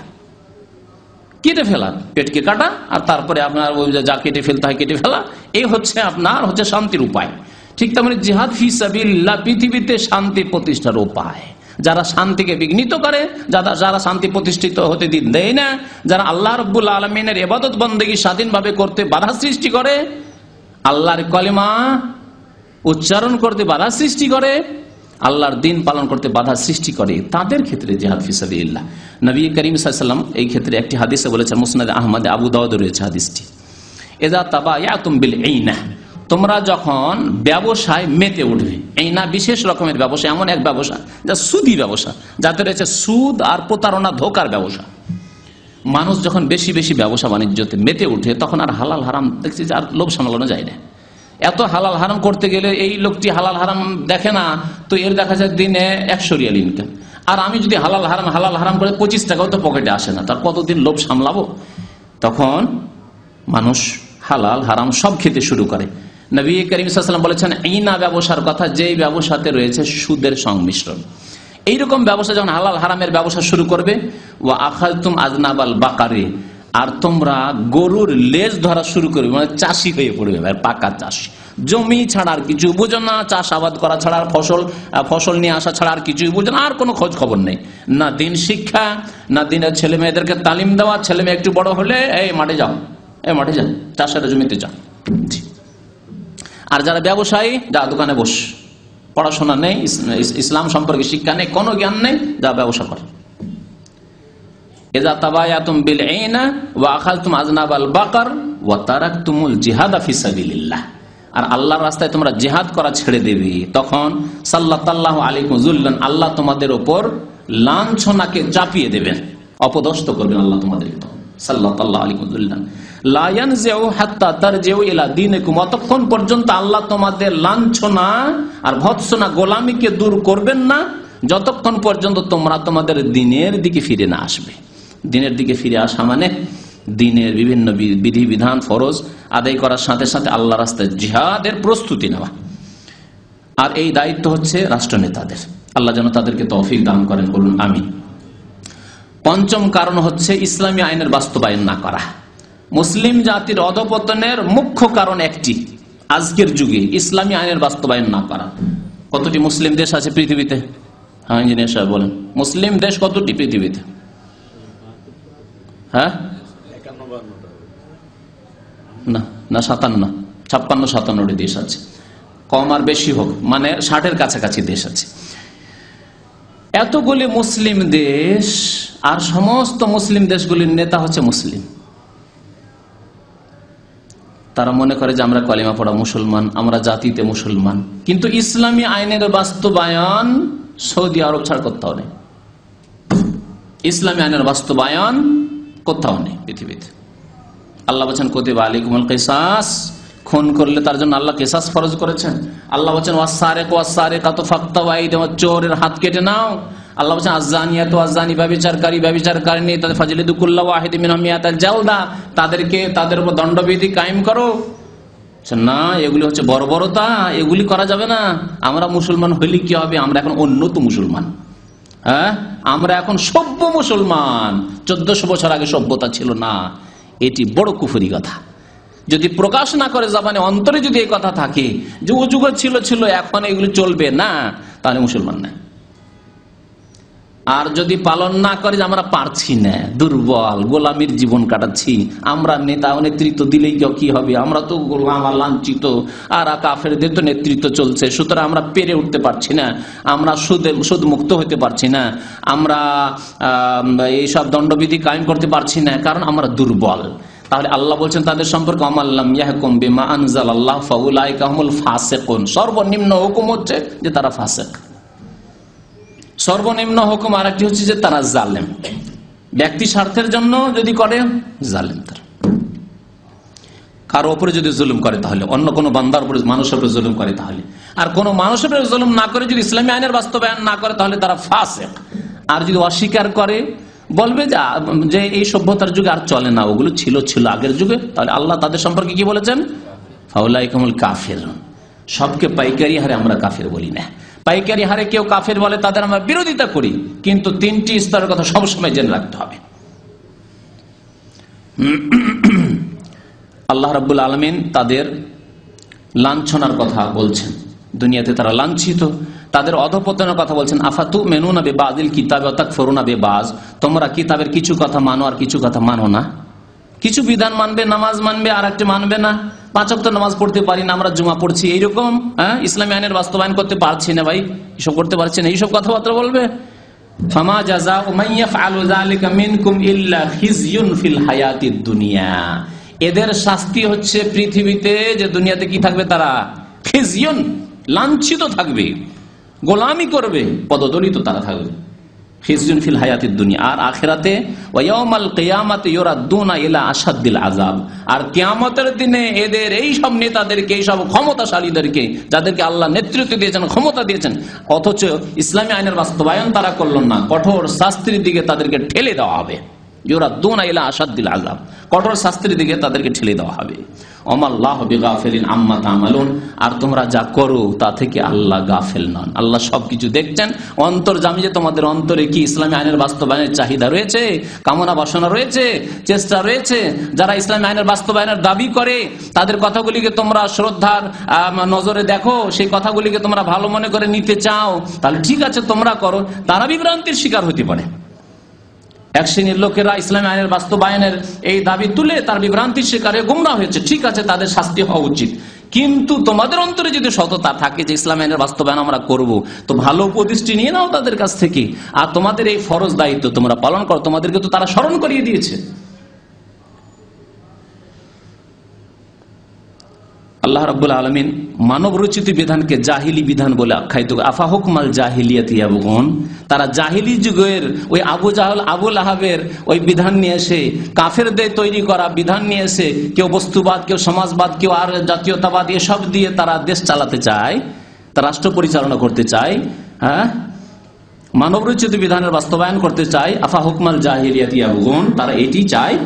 পেটকে কাটা, আর তারপরে আপনার যা কেটে ফেলতে হয় কেটে ফেলা, এই হচ্ছে আপনার হচ্ছে শান্তির উপায়। ঠিক তেমনি জিহাদ ফি সাবিলিল্লাহ পৃথিবীতে শান্তি প্রতিষ্ঠার উপায়। যারা শান্তিকে বিঘ্নিত করে, যারা শান্তি প্রতিষ্ঠিত হতে দেয় না, যারা আল্লাহ রাব্বুল আলামিনের ইবাদত বন্দেগী স্বাধীনভাবে করতে বাধা সৃষ্টি করে, আল্লাহর কালিমা উচ্চারণ করতে বাধা সৃষ্টি করে, আল্লাহর দিন পালন করতে বাধা সৃষ্টি করে, তাদের ক্ষেত্রে জিহাদ ফি সাবিলিল্লাহ। নবী করিম সাল্লাল্লাহু আলাইহি ওয়াসাল্লাম এই ক্ষেত্রে একটি হাদিসে বলেছেন, মুসনাদ আহমদ, আবু দাউদ রয়েছে হাদিসটি, ইযা তাবায়াতুম বিল আইনা, তোমরা যখন ব্যবসায় মেতে উঠবে। আইনা বিশেষ রকমের ব্যবসা, এমন এক ব্যবসা যা সুদি ব্যবসা, যাতে রয়েছে সুদ আর প্রতারণা, ধোকার ব্যবসা। মানুষ যখন বেশি বেশি ব্যবসা বাণিজ্যতে মেতে উঠে, তখন আর হালাল হারাম দেখছি যে আর লোভ সামলানো যায় না। এত হালাল হারাম করতে গেলে এই লোকটি হালাল হারাম দেখে না, তো এর দেখা যায় দিনে 100 রিয়াল ইনকাম, আর আমি যদি হালাল হারাম করে 25 টাকাও তো পকেটে আসে না, তার কতদিন লোভ সামলাবো? তখন মানুষ হালাল হারাম সব খেতে শুরু করে। নবী করিম সাল্লাল্লাহু আলাইহি ওয়াসাল্লাম বলেছেন আইনা ব্যবসার কথা, যেই ব্যবসাতে রয়েছে সুদের সংমিশ্রণ। এইরকম ব্যবসা যখন হালাল হারামের ব্যবসা শুরু করবে, ওয়া আখাযতুম আযনাবাল বাকারি, আর তোমরা গরুর লেজ ধরা শুরু করবে, মানে চাষি হয়ে পড়বে, পাকা চাষি। জমি ছাড়া আর কিছু বুঝো না, চাষাবাদ করা ছাড়া, ফসল নিয়ে আসা ছাড়া আর কিছুই বুঝো না, আর কোনো খোঁজ খবর নেই। না দিন শিক্ষা, না দিনের ছেলে মেয়েদেরকে তালিম দেওয়া। ছেলে মেয়ে একটু বড় হলে এই মাঠে যাও, এই মাঠে যাও, চাষের জমিতে যাও। আর যারা ব্যবসায়ী, যা দোকানে বস, পড়াশোনা নেই, ইসলাম সম্পর্কে শিক্ষা নেই, কোনো জ্ঞান নেই, যা ব্যবসা করে। ইযা তাবায়াতুম বিল আইনা ওয়া আখাযতুম আযনাবাল বাকার ওয়া তারাকতুমুল জিহাদা ফি সাবিলিল্লাহ। আর আল্লাহর রাস্তায় তোমরা জিহাদ করা ছেড়ে দেবে, তখন সাল্লাল্লাহু আলাইকুম যুল্লান, আল্লাহ তোমাদের উপর লাঞ্ছনাকে চাপিয়ে দেবেন, অপদস্থ করবেন আল্লাহ তোমাদেরকে। সাল্লাল্লাহু আলাইকুম যুল্লান লা ইয়ানজিউ হাত্তা তারজিউ ইলা দীনিকুম, অতক্ষণ পর্যন্ত আল্লাহ তোমাদের লাঞ্ছনা আর ভৎসনা গোলামিকে দূর করবেন না, যতক্ষণ পর্যন্ত তোমরা তোমাদের দিনের দিকে ফিরে না আসবে। দিনের দিকে ফিরে আসা মানে দিনের বিভিন্ন বিধিবিধান ফরজ আদায় করার সাথে সাথে আল্লাহ রাস্তায় জিহাদের প্রস্তুতি নেওয়া। আর এই দায়িত্ব হচ্ছে রাষ্ট্রনেতাদের। আল্লাহ যেন তাদেরকে তৌফিক দান করেন, বলুন আমিন। পঞ্চম কারণ হচ্ছে ইসলামী আইনের বাস্তবায়ন না করা। মুসলিম জাতির অধপতনের মুখ্য কারণ একটি, আজকের যুগে ইসলামী আইনের বাস্তবায়ন না করা। কতটি মুসলিম দেশ আছে পৃথিবীতে? হ্যাঁ, ইঞ্জিনিয়ার সাহেব বলেন, মুসলিম দেশ কতটি পৃথিবীতে? হ্যাঁ, না না 56-57টি দেশ আছে, কম আর বেশি হোক, মানে 60-এর কাছাকাছি দেশ আছে। এতগুলি মুসলিম দেশ, আর সমস্ত মুসলিম দেশগুলির নেতা হচ্ছে মুসলিম। তারা মনে করে যে আমরা কলিমা পড়া মুসলমান, আমরা জাতিতে মুসলমান, কিন্তু ইসলামী আইনের বাস্তবায়ন সৌদি আরব ছাড়া কোথাও নেই। ইসলামী আইনের বাস্তবায়ন কোথাও নেই পৃথিবীতে। আল্লাহ বলছেন কুতিবা আলাইকুমুল কিসাস, খুন করলে তার জন্য আল্লাহ কিসাস ফরজ করেছেন। আল্লাহ বলছেন ওয়াসসারিকু ওয়াসসারিকাতু ফাকতাউ আইদিহুমা, চোরের হাত কেটে নাও। আল্লাহ বলছেন আয-যানিয়াতু ওয়াজ-যানি, ব্যভিচারকারী ব্যভিচারকারিনী, তাদের ফাজলিদু কুল্লা ওয়াহিদিন মিনহুম মিআতাল জালদা, তাদের উপর দণ্ডবিধি কায়েম করো। না, এগুলি হচ্ছে বর্বরতা, এগুলি করা যাবে না। আমরা মুসলমান হইলে কি হবে? আমরা এখন উন্নত মুসলমান। হ্যাঁ, আমরা এখন সভ্য মুসলমান। 1400 বছর আগে সভ্যতা ছিল না। এটি বড় কুফরি কথা। যদি প্রকাশ না করে জাবানে, অন্তরে যদি এই কথা থাকে যে ও যুগে ছিল, এখন এগুলি চলবে না, তাহলে মুসলমান না। আর যদি পালন না করে যে আমরা পারছি না, দুর্বল, গোলামির জীবন কাটাচ্ছি, আমরা নেতা নেতৃত্ব দিলেই কি হবে, আমরা তো গোলাম আর লাঞ্ছিত, আর কাফেরদের তো নেতৃত্ব চলছে, সুতরাং আমরা পেরে উঠতে পারছি না, আমরা সুদ মুক্ত হতে পারছি না, আমরা এইসব দণ্ডবিধি কায়েম করতে পারছি না, কারণ আমরা দুর্বল। তাহলে আল্লাহ বলছেন তাদের সম্পর্কে আমাল্লাম ইয়াহকুম বিমা আনজালাল্লাহ ফাউলাইকা হুমুল ফাসিকুন, সর্বনিম্ন হুকুম হচ্ছে যে তারা ফাসিক। সর্বনিম্ন হুকুম আর একটি হচ্ছে যে তারা জালেম। ব্যক্তি স্বার্থের জন্য যদি করে, জালেম। তারা কারো উপরে যদি জুলুম করে, তাহলে অন্য কোনো বান্দার উপরে, মানুষের উপরে জুলুম করে, তাহলে আর কোনো মানুষের উপরে জুলুম না করে যদি ইসলামী আইনের বাস্তবায়ন না করে, তাহলে তারা ফাসিক। আর যদি অস্বীকার করে, বলবে যে এই সভ্যতার যুগে আর চলে না, ওগুলো ছিল আগের যুগে, তাহলে আল্লাহ তাদের সম্পর্কে কি বলেছেন? ফাউলাইকুমুল কাফিরুন। সবকে পাইকারি হারে আমরা কাফের বলি না। পাইকারি হারে কেউ কাফের বলে, তাদের আমরা বিরোধিতা করি, কিন্তু 3টি স্তরের কথা সবসময় জেনে রাখতে হবে। আল্লাহ রাব্বুল আলামিন তাদের লাঞ্ছনার কথা বলছেন, দুনিয়াতে তারা লাঞ্ছিত, তাদের অধপতনের কথা বলছেন। আফাতুমিনুনা বিবাযিল কিতাবি ওয়া তাকফুরুনা বিবায, তোমরা কিতাবের কিছু কথা মানো আর কিছু কথা মানো না। কিছু বিধান মানবে, নামাজ মানবে, আর একটা মানবে না। 5 ওয়াক্ত নামাজ পড়তে পারি না, আমরা জুমা পড়ছি, এইরকম। হ্যাঁ, ইসলামী আইনের বাস্তবায়ন করতে পারছি না ভাই, এসব করতে পারছি না, এইসব কথাবার্তা বলবে। ফামা জাযাউ মান ইয়াফআলু যালিকা মিনকুম ইল্লা খিজয়ুন ফিল হায়াতিদ দুনিয়া, এদের শাস্তি হচ্ছে পৃথিবীতে, যে দুনিয়াতে কি থাকবে, তারা খিজয়ুন, লাঞ্ছিত থাকবে, গোলামি করবে, পদদলিত তারা থাকবে। খিজয়ুন ফিল হায়াতিদ দুনিয়া। আর আখিরাতে ওয়া ইয়াউমাল কিয়ামাতি ইউরাদ্দুনা ইলা আশাদ্দিল আযাব, আর কিয়ামতের দিনে এদের এই সব নেতাদেরকে, এই সব ক্ষমতাশালীদেরকে, যাদেরকে আল্লাহ নেতৃত্ব দিয়েছেন, ক্ষমতা দিয়েছেন, অথচ ইসলামী আইনের বাস্তবায়ন তারা করল না, কঠোর শাস্তির দিকে তাদেরকে ঠেলে দেওয়া হবে। ইউরাদ্দুনা ইলা আশাদ্দিল আযাব, কঠোর শাস্তির দিকে তাদেরকে ঠেলে দেওয়া হবে। ওমাল্লাহু বিগাফিলিন আম্মা তা'মালুন, আর তোমরা যা করো তা থেকে আল্লাহ গাফেল নন। আল্লাহ সবকিছু দেখছেন। অন্তর্জামী যে তোমাদের অন্তরে কি ইসলামী আইনের বাস্তবায়নের চাহিদা রয়েছে, কামনা বাসনা রয়েছে, চেষ্টা রয়েছে, যারা ইসলামী আইনের বাস্তবায়নের দাবি করে তাদের কথাগুলিকে তোমরা শ্রদ্ধার নজরে দেখো, সেই কথাগুলিকে তোমরা ভালো মনে করে নিতে চাও, তাহলে ঠিক আছে তোমরা করো। তারা বিভ্রান্তির শিকার হতে পারে। এক শ্রেণীর লোকেরা ইসলামী আইনের বাস্তবায়নের এই দাবি তুলে তার বিভ্রান্তির শিকারে গোমরাহ হয়েছে, ঠিক আছে তাদের শাস্তি হওয়া উচিত। কিন্তু তোমাদের অন্তরে যদি সততা থাকে যে ইসলামী আইনের বাস্তবায়ন আমরা করব, তো ভালো উপদেশটি নিয়ে নাও তাদের কাছ থেকে, আর তোমাদের এই ফরজ দায়িত্ব তোমরা পালন করো। তোমাদেরকে তো তারা স্মরণ করিয়ে দিয়েছে। আল্লাহ রাব্বুল আলামিন মানব রচিত বিধানকে জাহিলি বিধান বলে আখ্যায়িত। আফা হুকমাল জাহিলিয়াতি ইয়াবগুন, তারা জাহিলি যুগের ওই আবু জাহল আবু লাহাবের ওই বিধান নিয়ে এসে, কাফেরদের তৈরি করা বিধান নিয়ে এসে, কেউ বস্তুবাদ, কেউ সমাজবাদ, কেউ আর জাতীয়তাবাদ, এসব দিয়ে তারা দেশ চালাতে চায়, তারা রাষ্ট্র পরিচালনা করতে চায়, হ্যাঁ, মানব রচিত বিধানের বাস্তবায়ন করতে চায়। আফা হুকমাল জাহিলিয়াতি ইয়াবগুন, তারা এটি চায়।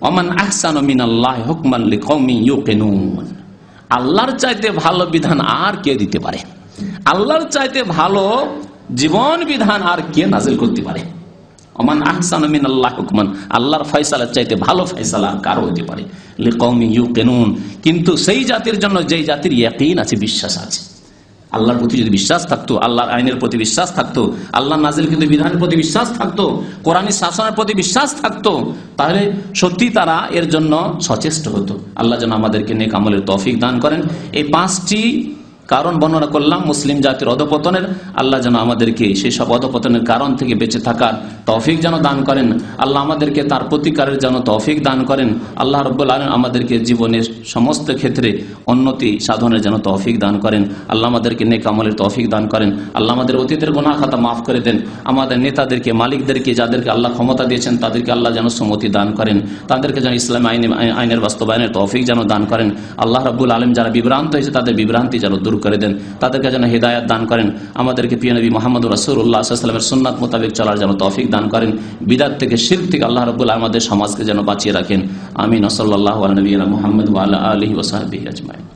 ওমান আহসানু মিনাল্লাহি হুকমান লিকাউমিন ইউকিনুন, আল্লাহর চাইতে ভালো বিধান আর কে দিতে পারে? আল্লাহর চাইতে ভালো জীবন বিধান আর কে নাজিল করতে পারে? ওমান আহসানু মিনাল্লাহি হুকমান, আল্লাহর ফয়সালার চাইতে ভালো ফয়সালা কার হতে পারে? লিকাউমিন ইউকিনুন, কিন্তু সেই জাতির জন্য যেই জাতির ইয়াকিন আছে, বিশ্বাস আছে। আল্লাহর প্রতি যদি বিশ্বাস থাকতো, আল্লাহর আইনের প্রতি বিশ্বাস থাকতো, আল্লাহ নাজিল কিন্তু বিধানের প্রতি বিশ্বাস থাকতো, কোরআনী শাসনের প্রতি বিশ্বাস থাকতো, তাহলে সত্যি তারা এর জন্য সচেষ্ট হতো। আল্লাহ যেন আমাদেরকে নেক আমলের তৌফিক দান করেন। এই 5টি কারণ বর্ণনা করলাম মুসলিম জাতির অধঃপতনের। আল্লাহ যেন আমাদেরকে সেই সব অধঃপতনের কারণ থেকে বেঁচে থাকার তৌফিক যেন দান করেন। আল্লাহ আমাদেরকে তার প্রতিকারের যেন তৌফিক দান করেন। আল্লাহ রাব্বুল আলামিন আমাদেরকে জীবনের সমস্ত ক্ষেত্রে উন্নতি সাধনের যেন তৌফিক দান করেন। আল্লাহ আমাদেরকে নেক আমলের তৌফিক দান করেন। আল্লাহ আমাদের অতীতের গুনাহ খাতা মাফ করে দেন। আমাদের নেতাদেরকে, মালিকদেরকে, যাদেরকে আল্লাহ ক্ষমতা দিয়েছেন, তাদেরকে আল্লাহ যেন সুমতি দান করেন। তাদেরকে যেন ইসলামী আইনের বাস্তবায়নের তৌফিক যেন দান করেন। আল্লাহ রাব্বুল আলামিন যারা বিভ্রান্ত হয়েছে তাদের বিভ্রান্তি যেন দূর করে দেন, তাদেরকে যেন হিদায়াত দান করেন। আমাদেরকে প্রিয় নবী মুহাম্মদ রাসূলুল্লাহ সাল্লাল্লাহু আলাইহি ওয়াসাল্লামের সুন্নাত মোতাবেক চলার যেন তৌফিক দান করেন। বিদআত থেকে, শিরক থেকে আল্লাহ রাব্বুল আলামিন আমাদের সমাজকে যেন বাঁচিয়ে রাখেন। আমিন। সাল্লাল্লাহু আলা নবিয়িনা মুহাম্মদ ওয়া আলা আলিহি ওয়া সাহবিহি আজমাইন।